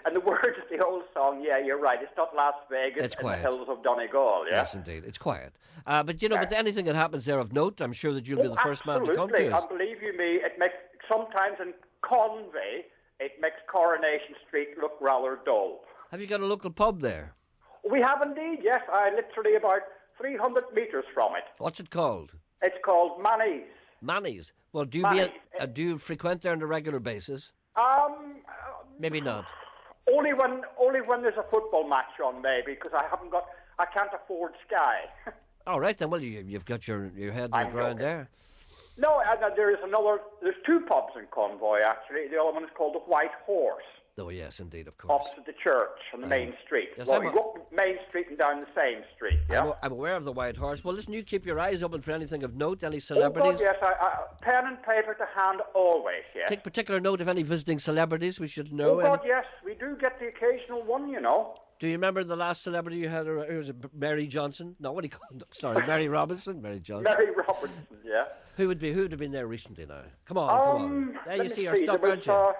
And the words of the old song, yeah, you're right. It's not Las Vegas. It's in quiet. the hills of Donegal. Yeah? Yes, indeed. It's quiet. But but anything that happens there of note, I'm sure that you'll be the first man to come to us. And believe you me, it makes sometimes in Convey, it makes Coronation Street look rather dull. Have you got a local pub there? We have indeed, yes. I literally about 300 metres from it. What's it called? It's called Manny's. Manny's. Well, do you frequent there on a regular basis? Maybe not. Only when there's a football match on, maybe, because I can't afford Sky. All right then. Well, you've got your head on the ground there. No, there's two pubs in Convoy actually. The other one is called the White Horse. Oh yes, indeed, of course. Opposite the church on the main street. Yes, well, you go up Main Street and down the same street. Yeah. I'm aware of the White Horse. Well, listen, you keep your eyes open for anything of note, any celebrities. Oh God, yes, pen and paper to hand always. Yes. Take particular note of any visiting celebrities we should know. Oh God, yes, we do get the occasional one, you know. Do you remember the last celebrity you had? Was it Mary Johnson? No, what do you call it? Sorry, Mary Robinson. Mary Johnson. Mary Robinson, yeah. Who would have been there recently now? Come on. There you see your stuff, aren't you?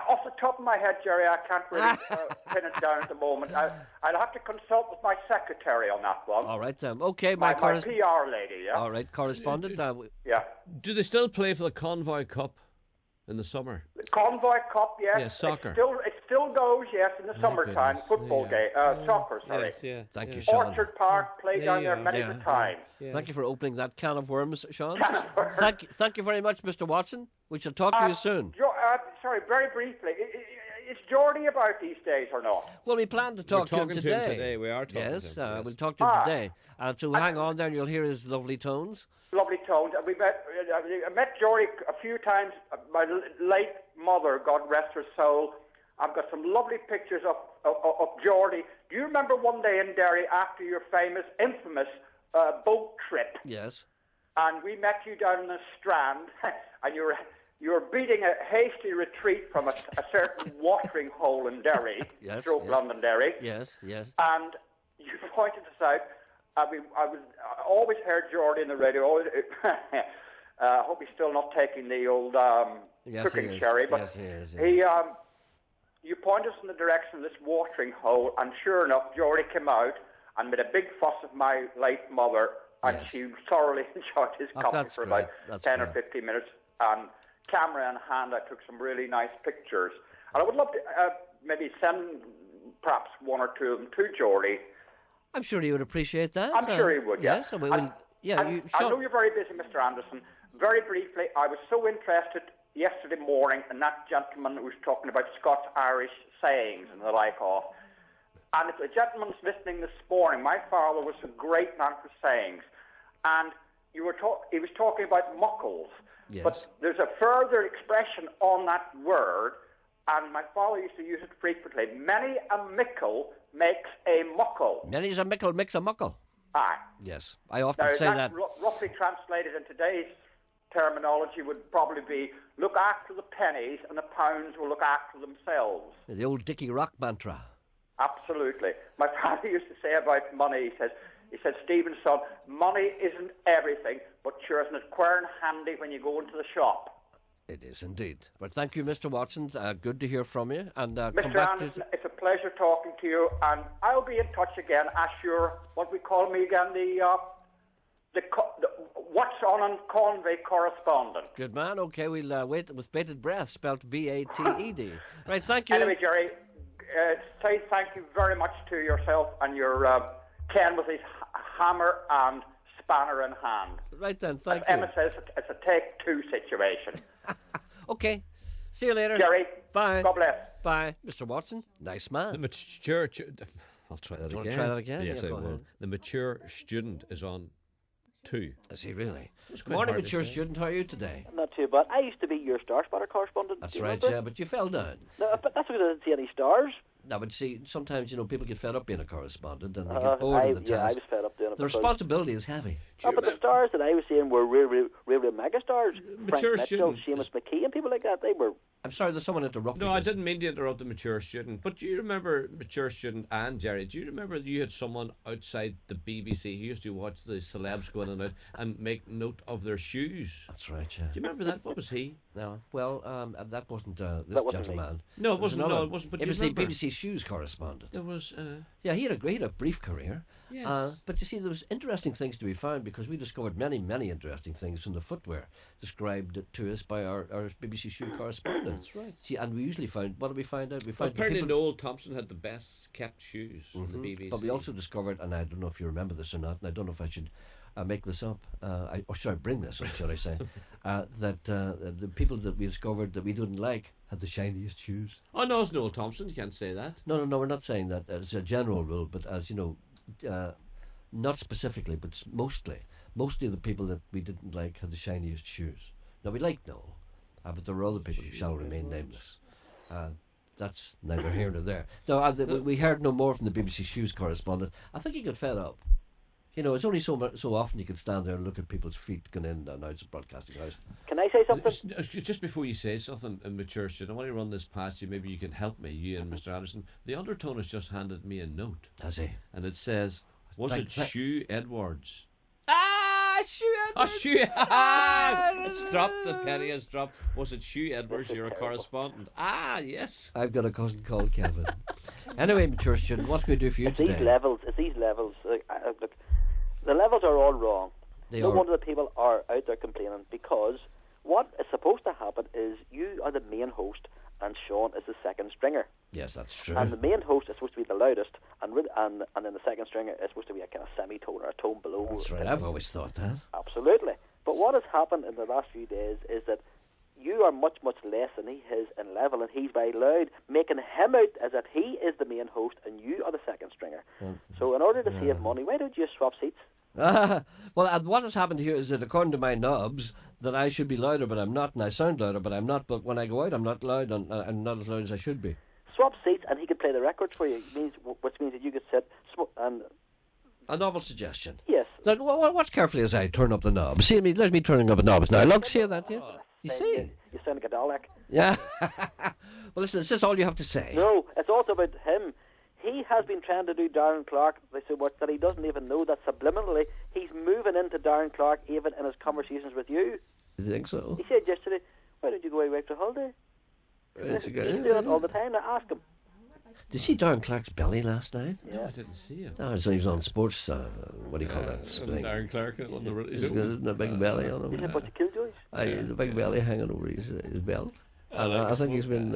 Off the top of my head, Gerry, I can't really pin it down at the moment. I'll have to consult with my secretary on that one. All right, okay. My PR lady, yeah. All right, correspondent. Yeah. Do they still play for the Convoy Cup in the summer? The Convoy Cup, yes. Yeah, soccer. It still goes, yes, in the summertime. Football game, soccer, sorry. Yes, yeah. Thank you, Sean. Orchard Park, play down there many a time. Yeah. Thank you for opening that can of worms, Sean. Thank you very much, Mr. Watson. We shall talk to you soon. Sorry, very briefly. Is Geordie about these days or not? Well, we plan to talk to him today. We are talking to him. Yes, we'll talk to him today. So hang on there and you'll hear his lovely tones. Lovely tones. I met Geordie a few times. My late mother, God rest her soul. I've got some lovely pictures of Geordie. Do you remember one day in Derry after your infamous boat trip? Yes. And we met you down in the Strand, and you were beating a hasty retreat from a certain watering hole in Derry, Londonderry. Yes. And you pointed us out. I always heard Geordie in the radio. I hope he's still not taking the old cooking sherry, but yes, he is. You pointed us in the direction of this watering hole, and sure enough, Geordie came out and made a big fuss of my late mother, and she thoroughly enjoyed his company for about 10 or 15 minutes. And camera in hand, I took some really nice pictures. And I would love to maybe send perhaps one or two of them to Geordie. I'm sure he would appreciate that. I'm sure he would, yes. And I know you're very busy, Mr. Anderson. Very briefly, I was so interested yesterday morning in that gentleman who was talking about Scots-Irish sayings and the like of. And if the gentleman's listening this morning, my father was a great man for sayings. And he was talking about muckles. Yes. But there's a further expression on that word, and my father used to use it frequently. Many a mickle makes a muckle. Many's a mickle makes a muckle. Aye. Yes, I often say that. Roughly translated in today's terminology would probably be look after the pennies and the pounds will look after themselves. The old Dickie Rock mantra. Absolutely. My father used to say about money, he said, Stephen, son, money isn't everything, but sure isn't it quite handy when you go into the shop. It is indeed. But thank you, Mr. Watson. Good to hear from you. And Mr. come back Anderson, it's a pleasure talking to you, and I'll be in touch again as your, what we call me again, the What's On in Convey correspondent. Good man. Okay, we'll wait with bated breath, spelled B-A-T-E-D. Right, thank you. Anyway, Gerry, say thank you very much to yourself and your Ken with his hammer and spanner in hand. Right then, thank you. Emma says it's a take-two situation. Okay. See you later. Gerry. Bye. God bless. Bye. Mr. Watson, nice man. The mature... I'll try that again. Want to try that again? Yes, Yeah, I go will. ahead. The mature student is on 2. Is he really? It's quite Morning, hard to mature say. student. How are you today? Not too bad. I used to be your Star Spotter correspondent. That's do you right, remember? yeah, but you fell down. No, but that's because I didn't see any stars. No, but see, sometimes, people get fed up being a correspondent and they get bored of the task. Yeah, I was fed up doing it. The because- responsibility is heavy. Oh, but the stars that I was seeing were real mega stars. Mature Frank Mitchell, student. Seamus McKee, and people like that. They were. I'm sorry, there's someone interrupting. No, I didn't mean to interrupt the mature student, but do you remember mature student and Gerry? Do you remember you had someone outside the BBC who used to watch the celebs go in and out and make note of their shoes? That's right, yeah. Do you remember that? What was he? No, well, that wasn't this That wasn't gentleman. me. No, it wasn't, another no, one. it wasn't, but it you was remember. the BBC Shoes correspondent. There was. Yeah, he had a brief career. Yes. But you see, there was interesting things to be found because we discovered many, many interesting things from the footwear described to us by our BBC Shoe correspondent. That's right. See, and we usually found, what did we find out? We found that Apparently, people- Noel Thompson had the best kept shoes in the BBC. But we also discovered, and I don't know if you remember this or not, and I don't know if I should make this up, bring this up, should I say, that the people that we discovered that we didn't like had the shiniest shoes. Oh, no, it's Noel Thompson. You can't say that. No, we're not saying that as a general rule, but as you know, not specifically, but mostly the people that we didn't like had the shiniest shoes. Now, we liked Noel, but there were other people who shall remain nameless. That's neither here nor there. No, we heard no more from the BBC Shoes correspondent. I think he got fed up. It's only so often you can stand there and look at people's feet going in and out of the broadcasting house. Can I say something? Just before you say something, mature student, I want to run this past you. Maybe you can help me, you and Mr. Anderson. The Undertone has just handed me a note. Has he? And it says, was it Shoe Edwards? Shoe Edwards! Oh, Shoe It's dropped, the penny has dropped. Was it Shoe Edwards? You're a correspondent. Yes. I've got a cousin called Kevin. Anyway, mature student, what can we do for you It's today? these levels. Look, the levels are all wrong. No wonder the people are out there complaining, because what is supposed to happen is you are the main host and Sean is the second stringer. Yes, that's true. And the main host is supposed to be the loudest, and then the second stringer is supposed to be a kind of semitone or a tone below. That's right. I've always thought that. Absolutely. But what has happened in the last few days is that you are much, much less than he is in level, and he's very loud, making him out as if he is the main host and you are the second stringer. So in order to save money, why don't you just swap seats? Well, and what has happened here is that according to my knobs, that I should be louder, but I'm not, and I sound louder, but I'm not. But when I go out, I'm not loud, and I'm not as loud as I should be. Swap seats, and he could play the records for you. Which means that you could sit and. A novel suggestion. Yes. Now, watch carefully as I turn up the knob. See me? Let me turning up the knobs now. Look, see that? Yes. You see? You sound like a Dalek. Yeah. Well, listen, is this all you have to say? No, it's also about him. He has been trying to do Darren Clark. They say what that he doesn't even know that subliminally he's moving into Darren Clark even in his conversations with you. You think so? He said yesterday, "Why don't you go away for holiday?" He's doing it all the time. Now ask him. Did you see Darren Clark's belly last night? No, I didn't see him. No, so he was on sports. What do you call that? Darren Clark on the He's got a big belly on him. He's a bunch of killjoys. There's a big belly hanging over his belt. And I think he's been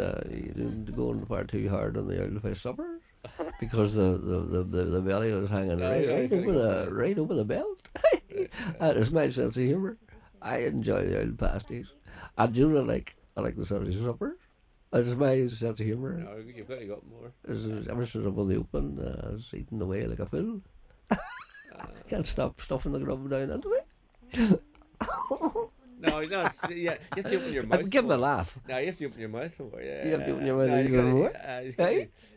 going far too hard on the old face supper because the belly was hanging right over the belt. And it's my sense of humour. I enjoy the old pasties. I do like the Sunday supper. It's my sense of humour. No, you've got more. Ever since I'm on the open, I was eating away like a fool. Can't stop stuffing the grub down into me. No, it's, yeah, you have to open your mouth. Give him a laugh. No, you have to open your mouth more. Yeah, you have to open your mouth even more. He's got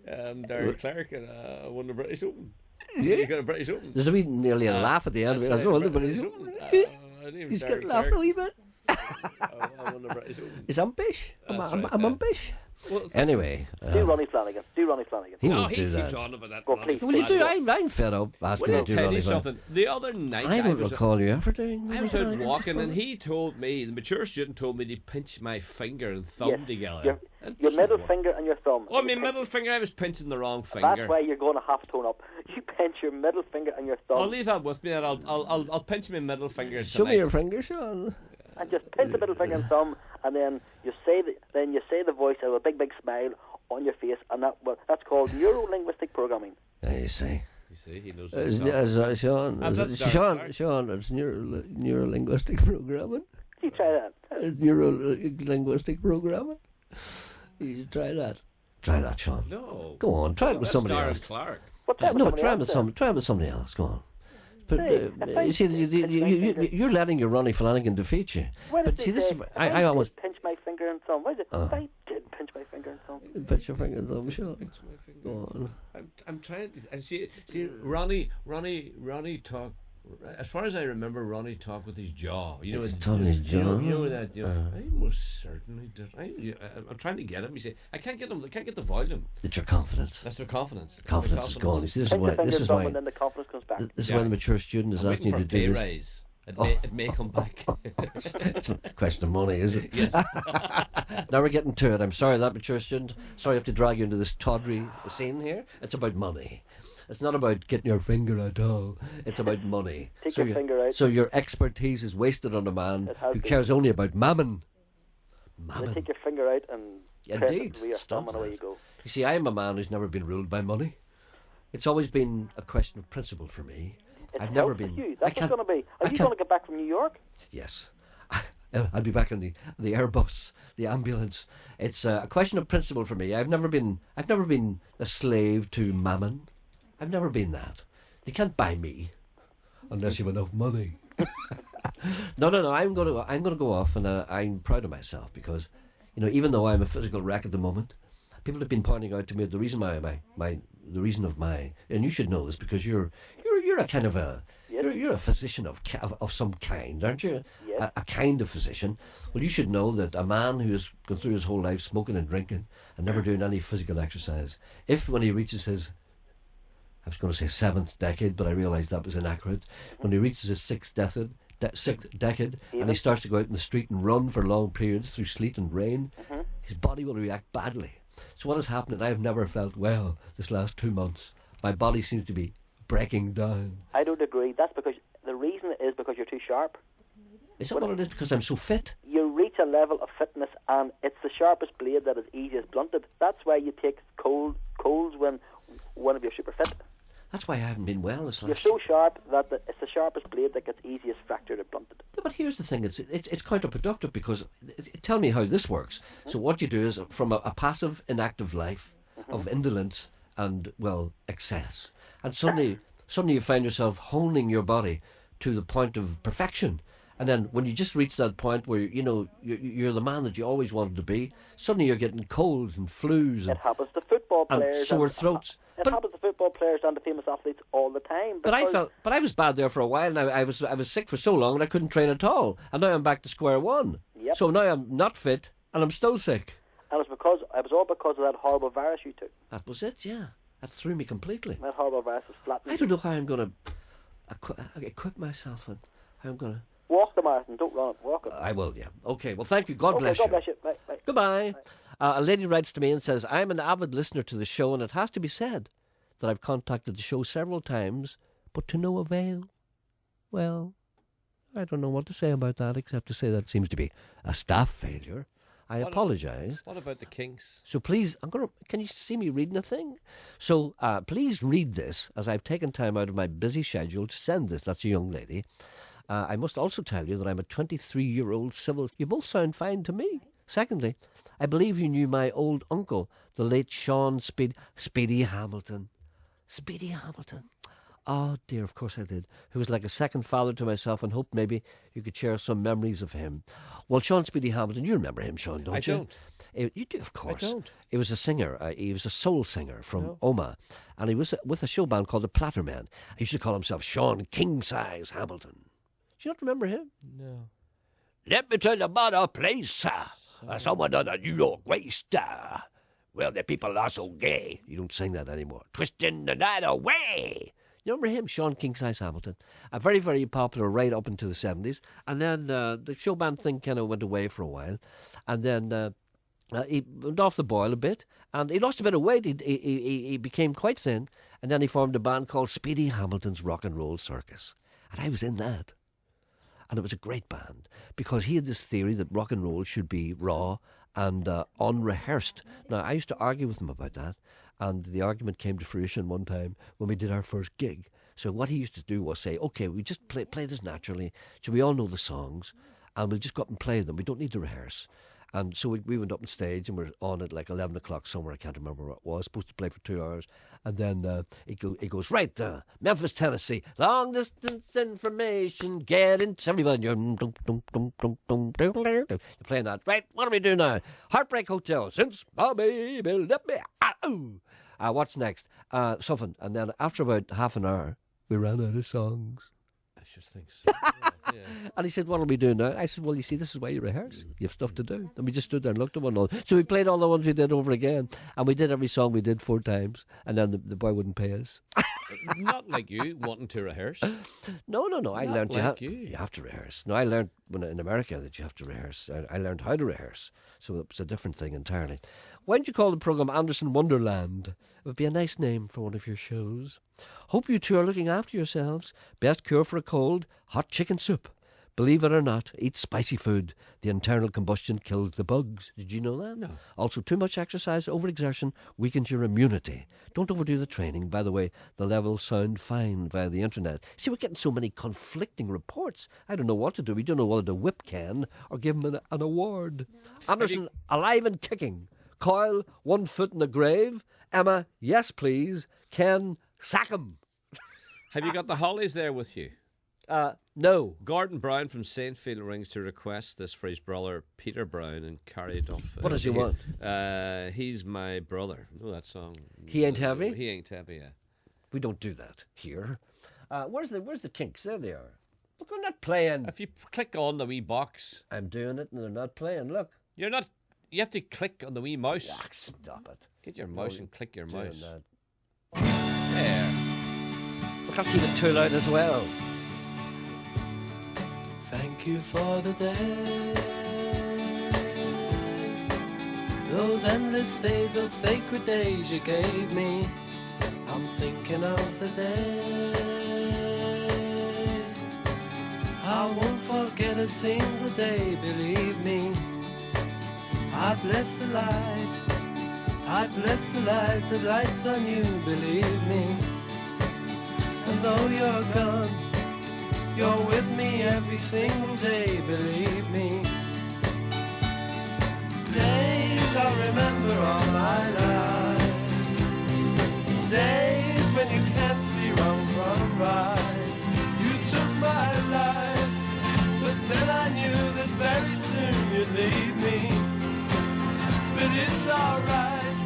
Darren Clark and won the British Open. Yeah. So you got a British Open. There's nearly a laugh at the end of it. I don't know, but he's got to laugh a wee bit. I won the British Open. He's umpish. I'm umpish. Well, anyway, do Ronnie Flanagan. Do Ronnie Flanagan. He won't do keeps that. on about that. Well, please, Will you do? I'm fed up asking Well, you to do I'll tell Ronnie you Flanagan. something. The other night I don't recall you ever doing. I was out walking, and he told me, the mature student told me to pinch my finger and thumb together. Your middle finger and your thumb. Oh, my middle finger. I was pinching the wrong finger. That's why you're going to half tone up. You pinch your middle finger and your thumb. I'll leave that with me, and I'll pinch my middle finger tonight. Show me your finger, Sean. And just pinch the middle finger and thumb, and then you say the voice with a big smile on your face, and that's called neuro-linguistic programming. You see. You see, he knows that Sean, it's neuro-linguistic programming. You try that. Neuro-linguistic programming. You should try that. Try that, Sean. No. Go on, try it with somebody Darren else. Clark. Try it with somebody else. Go on. But you see, you're letting your Ronnie Flanagan defeat you. When But see, this is I always pinch my finger and thumb. What is it? I did pinch my finger and thumb. pinch your finger and thumb. Sure. Go on. I'm trying to see. Ronnie talk. As far as I remember, Ronnie talked with his jaw. You know, his jaw. You know that. You know, I most certainly did. I'm trying to get him. You say I can't get him. I can't get the volume. It's your confidence. That's their confidence. Confidence is gone. You see, this is why. And then the confidence comes back. This is why the mature student is asking you to do this. Raise. It may come back. It's a question of money, is it? Yes. Now we're getting to it. I'm sorry, that mature student. Sorry I have to drag you into this tawdry scene here. It's about money. It's not about getting your finger at all. It's about money. Take your finger out. So your expertise is wasted on a man who cares only about mammon. You take your finger out and indeed, press it with thumb and away you go. You see, I am a man who's never been ruled by money. It's always been a question of principle for me. I've never been. You. That's what's going to be. Are you going to get back from New York? Yes. I'll be back in the Airbus, the ambulance. It's a question of principle for me. I've never been a slave to mammon. I've never been that. They can't buy me unless you have enough money. No. I'm going to go off, and I'm proud of myself because, even though I'm a physical wreck at the moment, people have been pointing out to me the reason and you should know this because you're a kind of you're a physician of some kind, aren't you? Yes. A kind of physician. Well, you should know that a man who has gone through his whole life smoking and drinking and never doing any physical exercise, if when he reaches his, I was going to say 7th decade, but I realised that was inaccurate. When he reaches his 6th decade, and he starts to go out in the street and run for long periods through sleet and rain, his body will react badly. So what has happened, and I have never felt well this last 2 months. My body seems to be breaking down. I don't agree. That's because the reason is because you're too sharp. Is that what it is? Because I'm so fit? You reach a level of fitness, and it's the sharpest blade that is easiest blunted. That's why you take coals when one of you're super fit. That's why I haven't been well this last. You're so sharp that it's the sharpest blade that gets easiest fractured or blunted. Yeah, but here's the thing: it's counterproductive because tell me how this works. So what you do is from a passive, inactive life of indolence and excess, and suddenly you find yourself honing your body to the point of perfection. And then when you just reach that point where you're the man that you always wanted to be, suddenly you're getting colds and flus. It happens to football players and sore throats. It happens to football players and to famous athletes all the time. But I was bad there for a while. Now I was sick for so long and I couldn't train at all. And now I'm back to square one. Yep. So now I'm not fit and I'm still sick. And it was all because of that horrible virus you took. That was it. Yeah, that threw me completely. That horrible virus was flattening. I don't know how I'm going to equip myself and how I'm going to. Walk the marathon, don't run it, walk it. I will, yeah. Okay, well, thank you. God bless you. God bless you. Bye, bye. Goodbye. A lady writes to me and says, I'm an avid listener to the show, and it has to be said that I've contacted the show several times, but to no avail. Well, I don't know what to say about that, except to say that seems to be a staff failure. I apologise. What about the Kinks? So please, can you see me reading a thing? So please read this, as I've taken time out of my busy schedule to send this. That's a young lady. I must also tell you that I'm a 23-year-old civil. You both sound fine to me. Secondly, I believe you knew my old uncle, the late Sean Speedy Hamilton. Speedy Hamilton. Oh, dear, of course I did. Who was like a second father to myself and hoped maybe you could share some memories of him. Well, Sean Speedy Hamilton, you remember him, Sean, don't you? I don't. You do, of course. I don't. He was a singer. He was a soul singer from Oma. And he was with a show band called the Plattermen. He used to call himself Sean King Size Hamilton. Do you not remember him? No. Let me tell you about a place. Someone on the New York waste. Well, the people are so gay. You don't sing that anymore. Twisting the night away. You remember him, Sean King Size Hamilton? Very, very popular right up into the 70s. And then the show band thing kind of went away for a while. And then he went off the boil a bit. And he lost a bit of weight. He became quite thin. And then he formed a band called Speedy Hamilton's Rock and Roll Circus. And I was in that. And it was a great band because he had this theory that rock and roll should be raw and unrehearsed. Now, I used to argue with him about that, and the argument came to fruition one time when we did our first gig. So what he used to do was say, okay, we just play this naturally, so we all know the songs, and we'll just go up and play them. We don't need to rehearse. And so we went up on stage and we're on at like 11 o'clock somewhere. I can't remember what it was. Supposed to play for 2 hours. And then he goes, right, Memphis, Tennessee, long distance information, get into everybody. You're playing that. Right, what do we do now? Heartbreak Hotel, since my baby left me. What's next? Something. And then after about half an hour, we ran out of songs. I just think so. Yeah. And he said, what will we do now? I said, well, you see, this is why you rehearse. You have stuff to do. And we just stood there and looked at one another. So we played all the ones we did over again. And we did every song we did 4 times. And then the boy wouldn't pay us. Not like you wanting to rehearse. No. I Not learned like you have to rehearse. No, I learned when in America that you have to rehearse. I learned how to rehearse. So it was a different thing entirely. Why don't you call the programme Anderson Wonderland? It would be a nice name for one of your shows. Hope you two are looking after yourselves. Best cure for a cold, hot chicken soup. Believe it or not, eat spicy food. The internal combustion kills the bugs. Did you know that? No. Also, too much exercise, overexertion weakens your immunity. Don't overdo the training. By the way, the levels sound fine via the internet. See, we're getting so many conflicting reports. I don't know what to do. We don't know whether to whip Ken or give him an award. No. Anderson, alive and kicking. Coyle, 1 foot in the grave. Emma, yes please. Ken, sack him. Have you got the Hollies there with you? No. Gordon Brown from Saintfield rings to request this for his brother Peter Brown and carried off. What does he want? He's my brother. Know that song? He Ain't Heavy? He Ain't Heavy, yeah. We don't do that here. Where's the Kinks? There they are. Look, they're not playing. If you click on the wee box. I'm doing it and they're not playing. Look. You're not. You have to click on the wee mouse. Stop it. Get your mouse and click your mouse. That. There. Look, that's even too loud as well. Thank you for the days, those endless days, those sacred days you gave me. I'm thinking of the days I won't forget a single day, believe me. I bless the light, I bless the light that lights on you, believe me. And though you're gone, you're with me every single day, believe me. Days I'll remember all my life. Days when you can't see wrong from right. You took my life, but then I knew that very soon you'd leave me. But it's alright,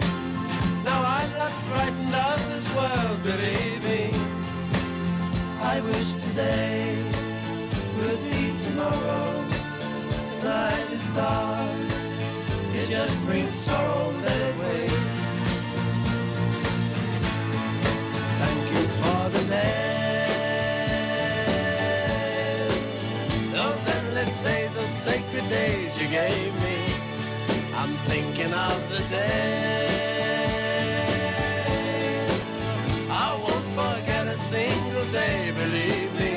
now I'm not frightened of this world, believe me. I wish today would be tomorrow. The night is dark, it just brings sorrow, let it wait. Thank you for the days, those endless days, those sacred days you gave me. I'm thinking of the days I won't forget a single day, believe me.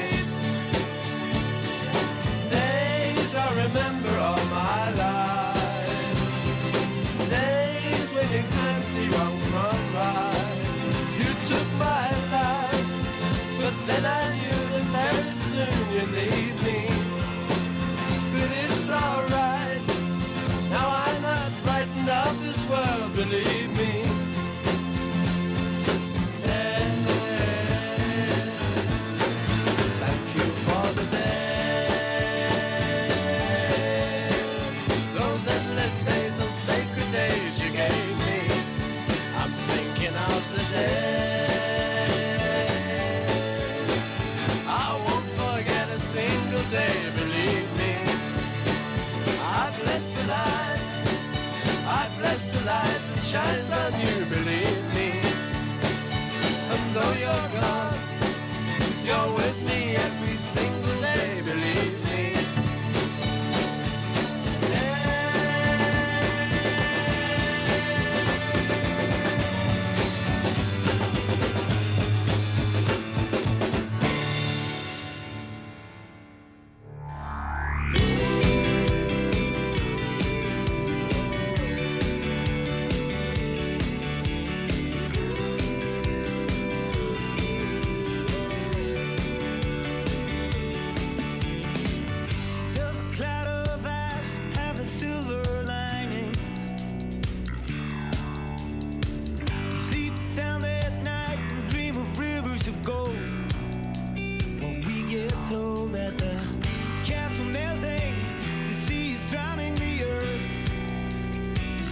Days I remember all my life. Days when you can't see wrong from right. You took my life, but then I knew that very soon you'd leave me. But it's alright, now I'm not frightened of this world, believe me. Days, those sacred days you gave me. I'm thinking of the days I won't forget a single day, believe me. I bless the light, I bless the light that shines on you, believe me. And though you're gone, you're with me every single day, believe me.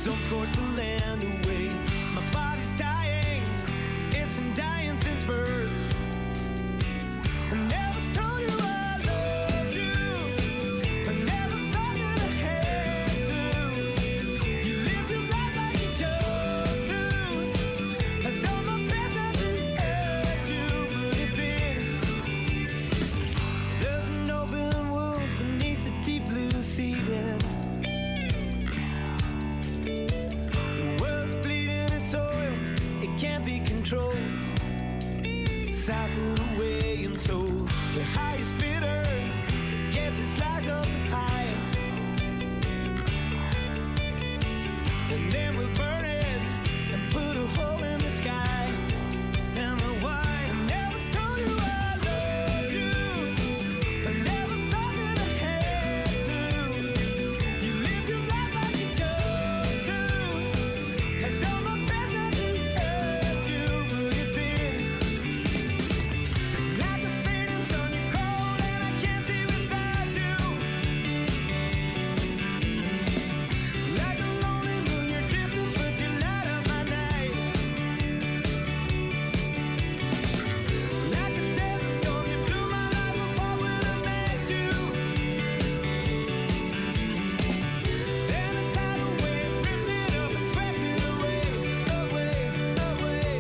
Some scorch the land away. My body's dying, it's been dying since birth. I never told you I loved you. I never thought that I had to. You lived your life like you chose to. I done my best not to hurt you, but it did. There's an open wound beneath the deep blue sea bed. The world's bleeding its oil, it can't be controlled. Siphoned away and sold. The highest bidder gets a slice of the pie, and then we'll burn it and put a hole in the sky. Tell me why I never told you I loved you. I never thought that I had to. You lived your life like you chose to. I done my best not to hurt you, but it did. Like the fading sun, you're cold and I can't see without you. Like a lonely moon, you're distant but you light up my night. Like a desert storm, you blew my life apart when I met you. Then a tidal wave ripped it up and swept it away, away.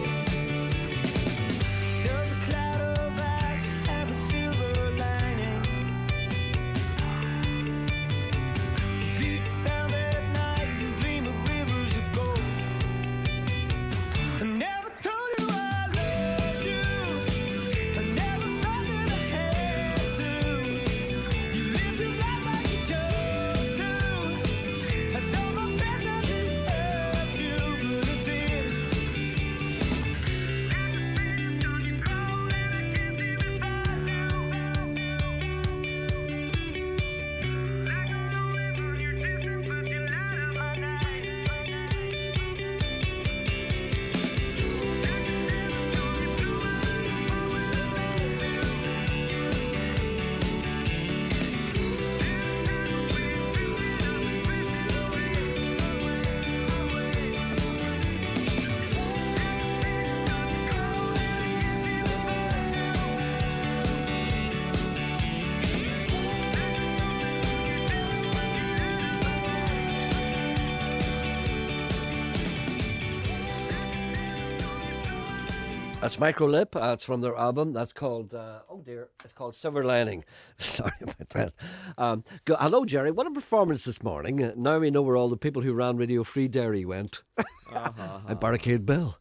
Does a cloud of ash have a silver lining? Sleep sound at night and dream of rivers of gold. I never told you I loved you. I never thought that I had to. You lived your life like you chose to. I done my best not to hurt you, but it did. That's Microlip. It's from their album. That's called, it's called Silver Lining. Sorry about that. Hello, Gerry. What a performance this morning. Now we know where all the people who ran Radio Free Derry went. And Barricade Bill.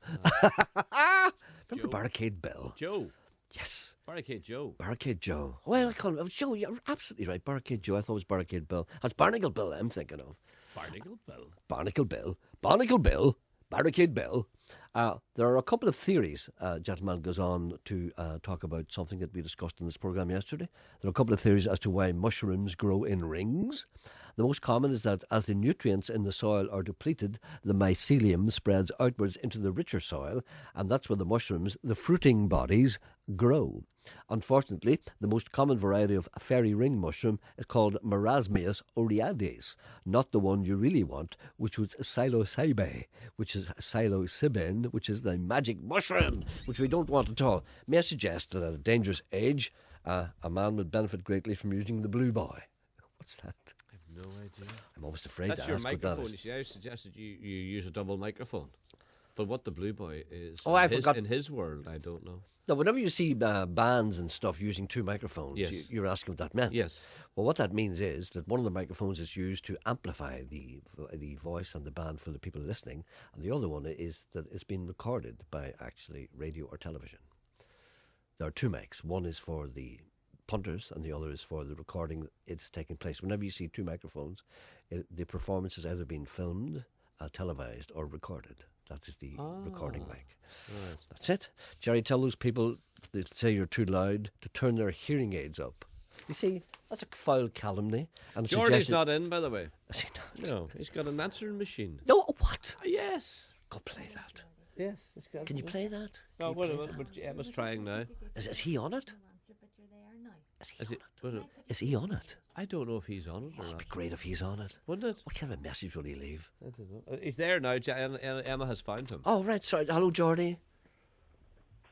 Remember Barricade Bill? Joe. Yes. Barricade Joe. Barricade Joe. Well, I call him Joe. You're absolutely right. Barricade Joe. I thought it was Barricade Bill. That's Barnacle Bill I'm thinking of. Barnacle Bill. Barnacle Bill. Barnacle Bill. Barricade Bill. There are a couple of theories. Gentleman goes on to talk about something that we discussed in this programme yesterday. There are a couple of theories as to why mushrooms grow in rings. The most common is that as the nutrients in the soil are depleted, the mycelium spreads outwards into the richer soil, and that's where the mushrooms, the fruiting bodies, grow. Unfortunately, the most common variety of fairy ring mushroom is called Marasmius oreades, not the one you really want, which was psilocybe, which is psilocybin, which is the magic mushroom, which we don't want at all. May I suggest that at a dangerous age, a man would benefit greatly from using the blue boy. What's that? No idea. I'm almost afraid That's to your ask what that microphone. is. You see, I suggested you use a double microphone. But what the Blue Boy is I forgot. in his world, I don't know. No, whenever you see bands and stuff using two microphones, Yes. you're asking what that meant. Yes. Well, what that means is that one of the microphones is used to amplify the voice and the band for the people listening, and the other one is that it's been recorded by actually radio or television. There are two mics. One is for the punters and the other is for the recording it's taking place. Whenever you see two microphones, the performance has either been filmed, televised or recorded. That is the recording mic. Right. That's it. Gerry, tell those people that say you're too loud to turn their hearing aids up. You see, that's a foul calumny. And Jordy's not in, by the way. Is he not? No, he's got an answering machine. No, what? Yes. Go play that. Yes. Can you play that? No, Emma's trying now. Is he on it? Is he on it? I don't know if he's on it or It'd not. be great if he's on it. Wouldn't it? What kind of a message will he leave? I don't know. He's there now. Emma has found him. Oh, right. Sorry. Hello, Geordie.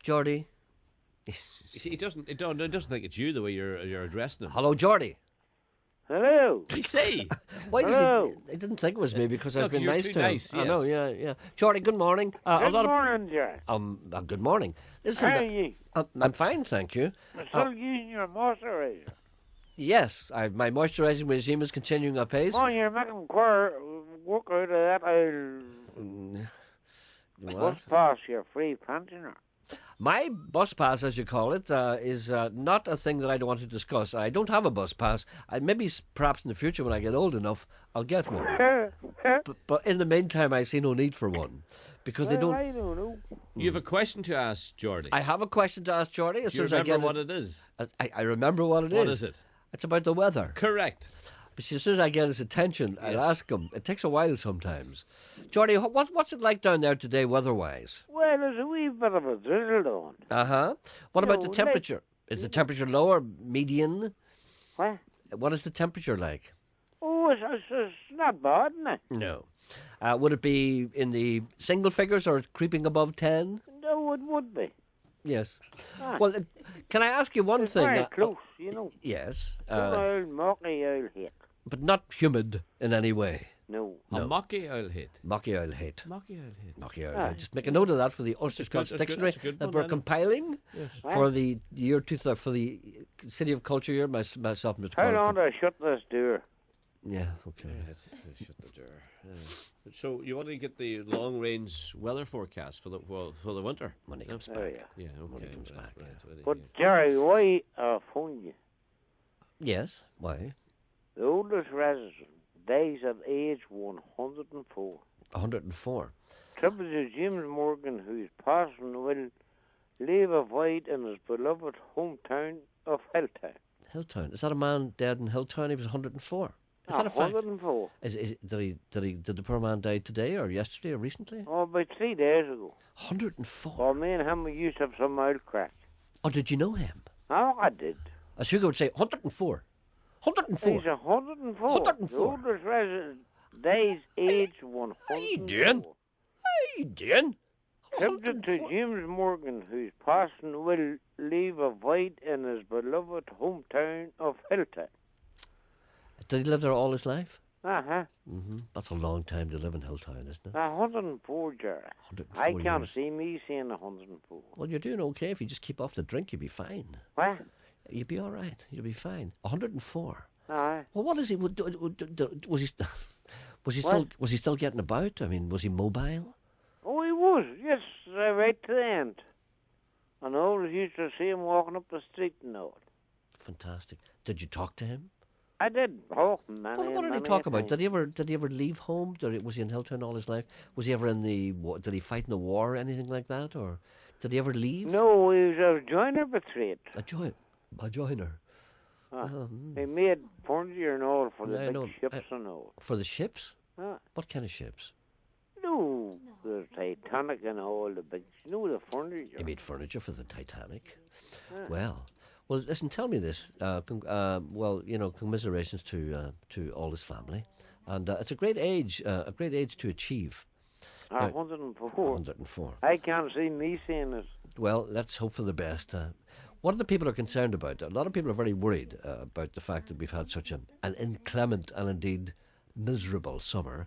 Geordie. You see, he doesn't think it's you the way you're addressing him. Hello, Geordie. Hello. I see. Why Hello. does he? I didn't think it was me because No, I've been 'cause you're nice too to him. nice, I know. yes. Yeah. Geordie, good morning. Good morning, Jerry. Good morning. Listen, How are you? I'm fine, thank you. I'm still using your moisturizer. Yes, my moisturising regime is continuing apace. Oh, you're making work out of that. Bus pass, your free pensioner. My bus pass, as you call it, is not a thing that I don't want to discuss. I don't have a bus pass. Perhaps in the future when I get old enough, I'll get one. but in the meantime, I see no need for one. Because they don't... I don't know. You have a question to ask, Geordie. I have a question to ask Geordie. Do you remember what it is? I remember what it is. What is it? It's about the weather. Correct. But see, as soon as I get his attention, I'll ask him. It takes a while sometimes. Geordie, what's it like down there today weather-wise? Well, there's a wee bit of a drizzle on. Uh-huh. What about the No, temperature? Is the temperature low or median? What? What is the temperature like? Oh, it's not bad, isn't it? No. Would it be in the single figures or creeping above 10? No, it would be. Yes. Ah. Well, can I ask you one It's thing? very close, you know. Yes. Old mucky old hit. But not humid in any way. No. A mocky owl hit. Mocky owl hit. Mocky owl hit. Mocky owl hit. Just make a note of that for the Ulster Scots Dictionary that we're compiling for the year 2000, for the City of Culture year. Myself and Mr. How long do I shut this door? Yeah, okay. Let's shut the door. So you want to get the long-range weather forecast for the winter when he comes back? Yeah, okay. When he comes back. But Jerry, why phone you? Yes. Why? The oldest resident dies at age 104. 104. Triple J James Morgan, who's passing, will leave a void in his beloved hometown of Hilltown. Hilltown. Is that a man dead in Hilltown? He was 104. Is that a fact? 104. Did the poor man die today or yesterday or recently? Oh, about 3 days ago. 104. Well, me and him, we used to have some old crack. Oh, did you know him? Oh, I did. As Hugo would say, 104. 104. He's 104. 104. The oldest resident dies age 104. Hey, Dan. Hey, Dan. Tribute to James Morgan, who's passing, will leave a void in his beloved hometown of Hilltown. Did he live there all his life? Uh-huh. Mm-hmm. That's a long time to live in Hilltown, isn't it? 104, Jerry. 104 I can't years. see me saying 104. Well, you're doing okay. If you just keep off the drink, you'll be fine. What? You'll be all right. You'll be fine. 104. Aye. Well, what is he? Was he? Was he What? still? Was he still getting about? I mean, was he mobile? Oh, he was. Yes, right to the end. And I always used to see him walking up the street and all. Fantastic. Did you talk to him? I did. Oh, man. What did he talk about? Did he ever leave home? Was he in Hilltown all his life? Was he ever in the? Did he fight in the war or anything like that? Or did he ever leave? No, he was a joiner by trade. A joiner. He made furniture and all for the I big know. ships and all. For the ships? Ah. What kind of ships? No, the Titanic and all the big. You know the furniture. He made furniture for the Titanic. Ah. Well, listen. Tell me this. Commiserations to all his family, and it's a great age. A great age to achieve. 104. 104. I can't see me saying it. Well, let's hope for the best. What are the people are concerned about? A lot of people are very worried about the fact that we've had such an inclement and indeed miserable summer.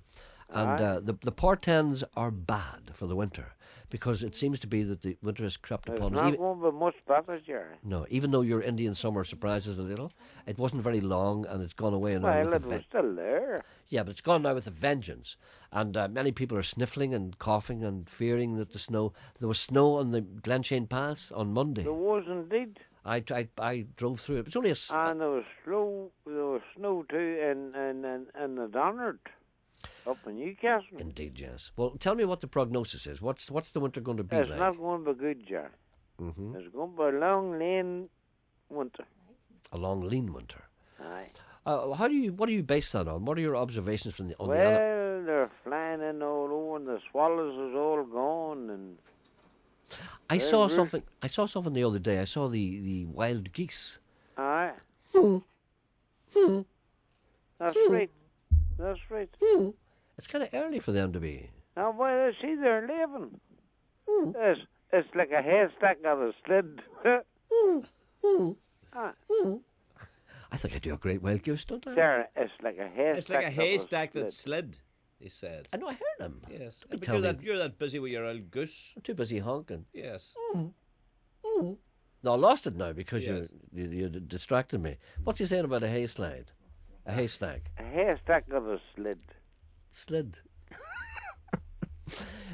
And the portends are bad for the winter because it seems to be that the winter has crept It's upon us. not going to be much better, Jerry. No, even though your Indian summer surprises a little, it wasn't very long and it's gone away now. Well, it was still there. Yeah, but it's gone now with a vengeance. And many people are sniffling and coughing and fearing that there was snow on the Glenshane Pass on Monday. There was indeed. I drove through it. It's only And there was snow too in the Donard. Up in Newcastle. Indeed, yes. Well, tell me what the prognosis is. What's the winter going to be It's like? not going to be good, Jerry. Mm-hmm. It's going to be a long, lean winter. A long, lean winter. Aye. What do you base that on? What are your observations from the? Well, they're flying in all over, and the swallows is all gone, and I saw something the other day. I saw the wild geese Aye. That's right. That's right. It's kind of early for them to be. Now, well, see, they're living. It's like a haystack on a sled. I think I do a great wild goose, don't I? There, it's like a haystack. It's like a on haystack sled. that slid, he said. I know, I heard him. Yes. Don't be But telling me. you're that busy with your old goose. I'm too busy honking. Yes. No, I lost it now because Yes. you distracted me. What's he saying about a hay slide? A haystack? A haystack on a sled. Slid.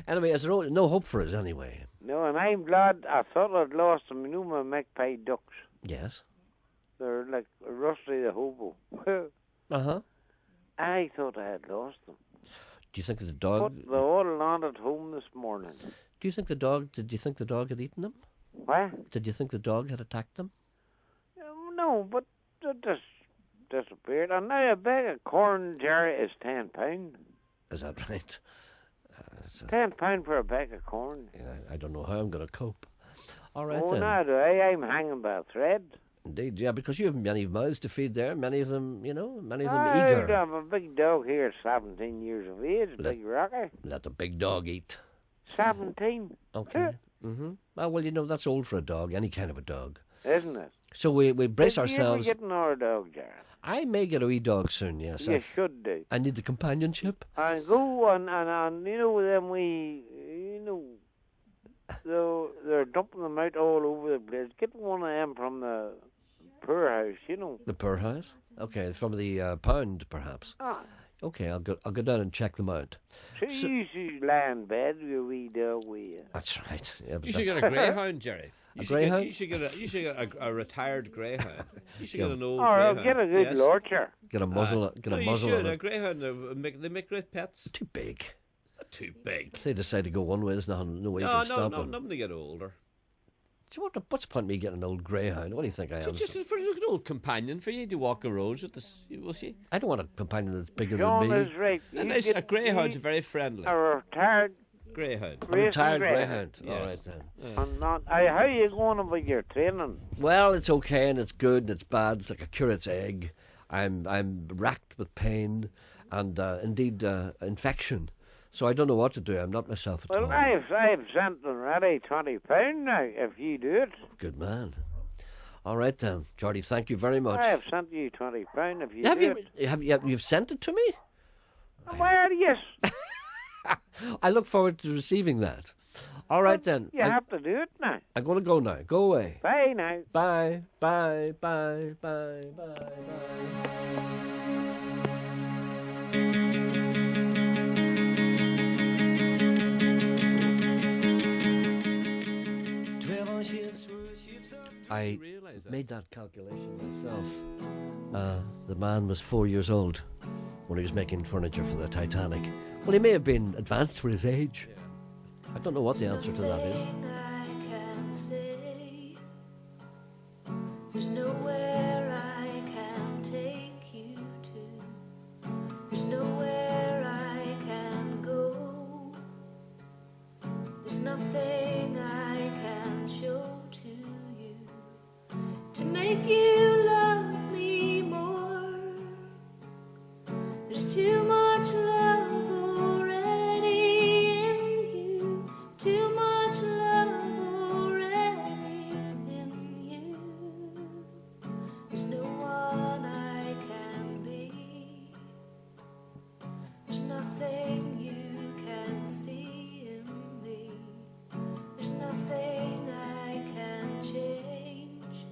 Anyway, is there no hope for us anyway? No, and I'm glad. I thought I'd lost them. You know my magpie ducks? Yes. They're like Rusty the hobo. Uh-huh. I thought I had lost them. Do you think the dog... But they all landed home this morning. Did you think the dog had eaten them? What? Did you think the dog had attacked them? No, but they just disappeared. And now a bag of corn, Gerry, is £10. Is that right? £10 for a bag of corn. Yeah, I don't know how I'm going to cope. All right, Oh, then. no, do I? I'm hanging by a thread. Indeed, yeah, because you have many mouths to feed there, many of them I eager. have a big dog here, 17 years of age, big rocker. Let the big dog eat. 17. Okay. Well, that's old for a dog, any kind of a dog. Isn't it? So we brace Did ourselves. you ever get another dog, Gerry? I may get a wee dog soon, yes. You should do. I need the companionship. And go and they're dumping them out all over the place. Get one of them from the poor house, The poor house? Okay, from the pound, perhaps. Okay, I'll go down and check them out. So you should lie in bed with a wee dog with you. That's right. Yeah, You should get a greyhound, Gerry. A greyhound? You should get a retired greyhound. You should get an old Or greyhound. get a good lurcher. Get a muzzle. Get a muzzle. You should. on A it. greyhound. They make great pets. Too big. Not too big. If they decide to go one way, there's no way you can stop them. Not when they get older. So what's the point of me getting an old greyhound? What do you think I am? Just for an old companion for you to walk the roads with this, will she? I don't want a companion that's bigger John than me. is right. A greyhound's very friendly. A retired greyhound. A retired greyhound. Yes. All right then. How are you going about your training? Well, it's okay and it's good and it's bad. It's like a curate's egg. I'm racked with pain and indeed infection. So I don't know what to do. I'm not myself at all. Well, I've sent them ready £20 now if you do it. Good man. All right then, Jordy. Thank you very much. I have sent you £20 if you do it. You've sent it to me? Well, yes. I look forward to receiving that. All right then. You have to do it now. I'm going to go now. Go away. Bye now. Bye. Bye. Bye. Bye. Bye. Bye. I made that calculation myself. The man was 4 years old when he was making furniture for the Titanic. Well, he may have been advanced for his age. I don't know what the answer to that is. There's nowhere I can take you to. There's nowhere I can go. There's nothing I can show to you to make you love me more. There's too much love already in you. Too much love already in you. There's no one I can be. There's nothing you can see in me. There's nothing I can change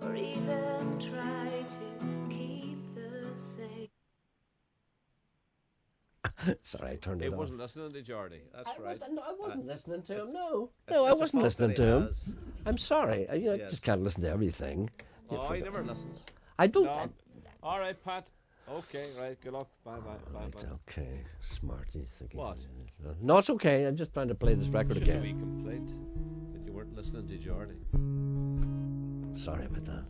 or even try to keep the same. Sorry, I turned it He off. wasn't listening to Jordy. That's right. I wasn't listening to him. No, it's I a wasn't fault listening that to he him. has. I'm sorry. I Yes. just can't listen to everything. Oh, he never listens. I don't. No. All right, Pat. Okay, right. Good luck. Bye. Okay, smart. You thinking? What? No, it's okay. I'm just trying to play this record Just a again. wee complaint that you weren't listening to Jordy. Sorry about that.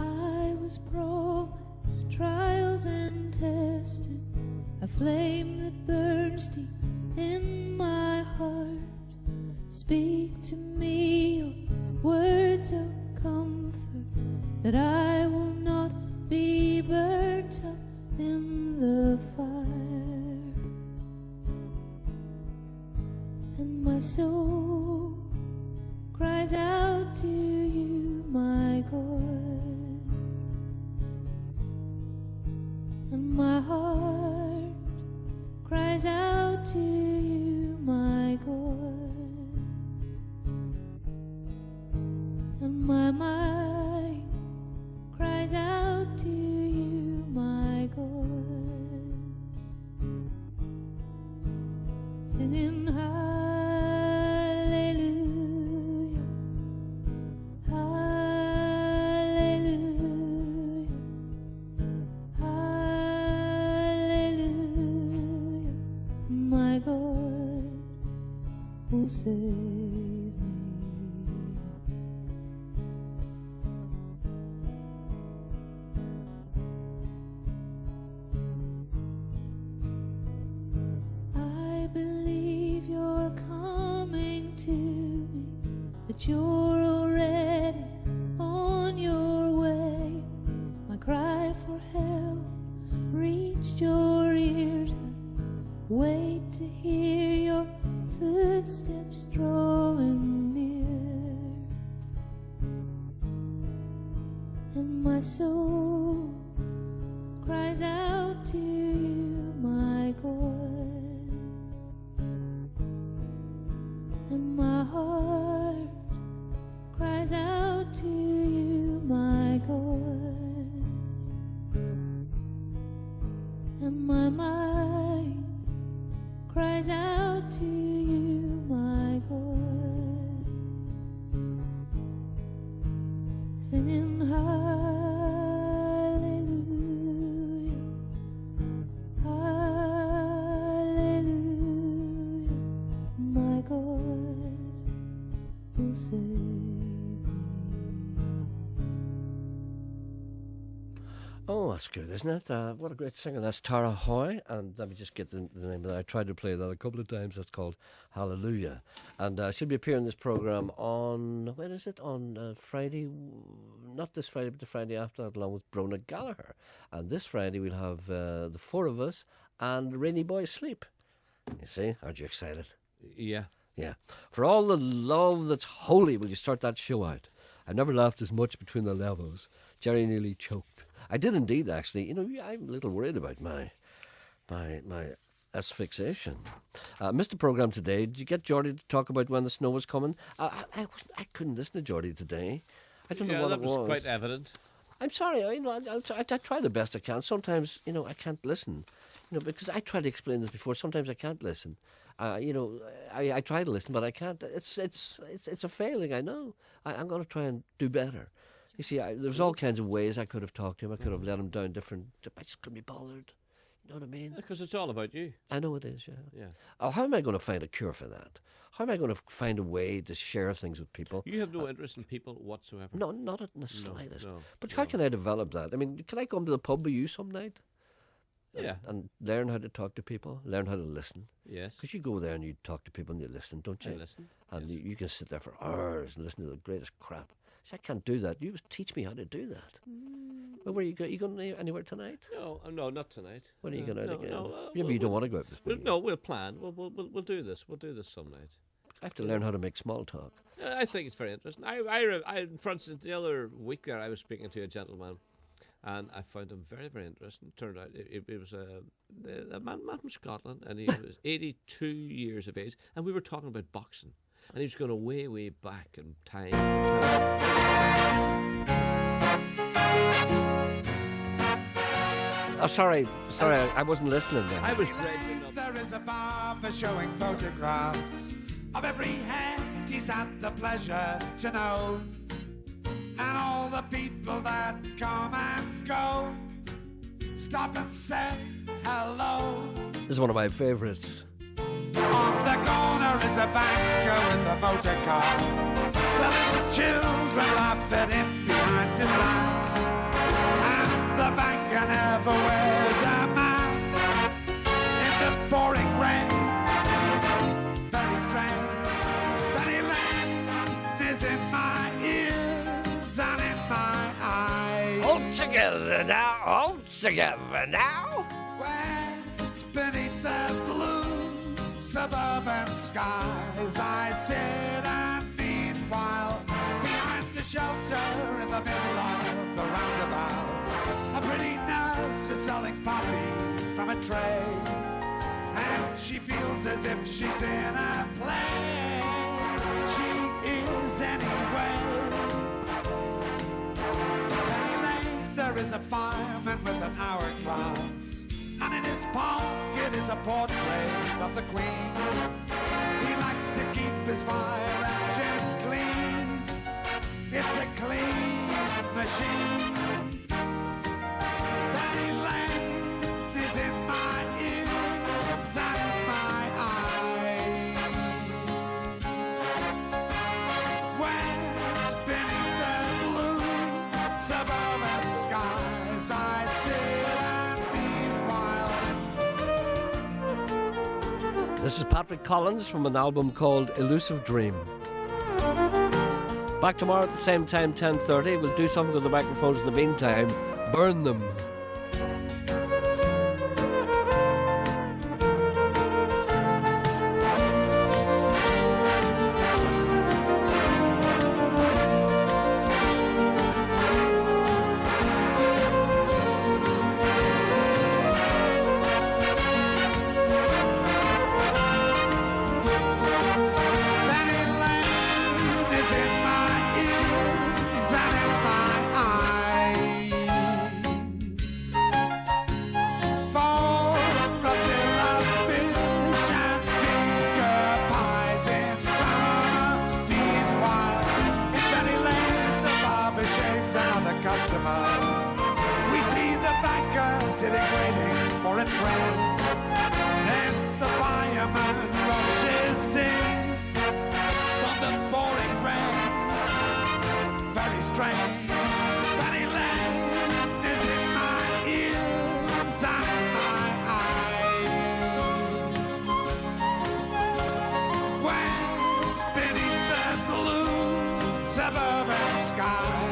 I was promised trials and testing, a flame that burns deep in my heart. Speak to me your words of comfort, that I will not be burnt up in the fire. And my soul cries out to you, my God, and my heart cries out to you, my God, and my mind cries out to you, my God, singing hallelujah, hallelujah, hallelujah. My God will save me. I believe you're coming to me, that you're already on your way. My cry for help reached your ears. I wait to hear your footsteps drawing near, and my soul cries out to you, my God, and my heart cries out to you, my God, and my mind cries out to you, my God, singing hallelujah, hallelujah. My God will save me. Oh, that's good, isn't it? What a great singer. That's Tara Hoy. And let me just get the name of that. I tried to play that a couple of times. It's called Hallelujah. And she'll be appearing in this programme on, when is it? On Friday, not this Friday, but the Friday after that, along with Brona Gallagher. And this Friday we'll have the four of us and Rainy Boy Sleep. You see? Aren't you excited? Yeah. Yeah. For all the love that's holy, will you start that show out? I've never laughed as much between the levels. Gerry nearly choked. I did indeed, actually. You know, I'm a little worried about my asphyxiation. Missed the programme today. Did you get Geordie to talk about when the snow was coming? I couldn't listen to Geordie today. I don't know what it was. That was quite evident. I'm sorry. I try the best I can. Sometimes, I can't listen. Because I tried to explain this before. Sometimes I can't listen. I try to listen, but I can't. It's a failing. I know. I'm going to try and do better. You see, there's all kinds of ways I could have talked to him. I could have let him down different. I just couldn't be bothered. You know what I mean? Because it's all about you. I know it is. Yeah. Yeah. Oh, how am I going to find a cure for that? How am I going to find a way to share things with people? You have no interest in people whatsoever. No, not in the slightest. No, but how can I develop that? I mean, can I come to the pub with you some night? Yeah. And learn how to talk to people, learn how to listen. Yes. Because you go there and you talk to people and you listen, don't you? I listen. And you can sit there for hours and listen to the greatest crap. See, I can't do that. You must teach me how to do that. Well, where are you going? Are you going anywhere tonight? No, not tonight. When are you going out again? No, Maybe you don't want to go out with me. No, we'll plan. We'll do this. We'll do this some night. I have to learn how to make small talk. I think it's very interesting. I, for instance, the other week there, I was speaking to a gentleman, and I found him very, very interesting. Turned out it was a man from Scotland, and he was 82 years of age, and we were talking about boxing, and he was going way, way back in time. Oh, sorry, I wasn't listening then. I was dredging up. There is a barber showing photographs of every head he's had the pleasure to know, and all the people that come and go stop and say hello. This is one of my favourites. On the corner is a banker with a motor car. The little children laugh at him behind his back, and the banker never wears a mask in the pouring rain. Very strange. Penny Lane is in my ears and in my eyes. All together now, all together now. Wet beneath the blue suburban skies, I sit and meanwhile behind the shelter in the middle of the roundabout, a pretty nurse is selling poppies from a tray, and she feels as if she's in a play. She is anyway. Penny Lane, there is a fireman with an hourglass, and in his pocket is a portrait of the Queen. He likes to keep his fire engine clean. It's a clean machine. Penny Lane is in my ears and in my eyes. Wet beneath the blue suburban skies, I sit and meanwhile. This is Patrick Collins from an album called Elusive Dream. Back tomorrow at the same time, 10:30. We'll do something with the microphones in the meantime. Burn them. We see the banker sitting waiting for a train. Then the fireman rushes in from the pouring rain. Very strange. Penny Lane is in my ears and in my eyes. Wet beneath the blue suburban sky,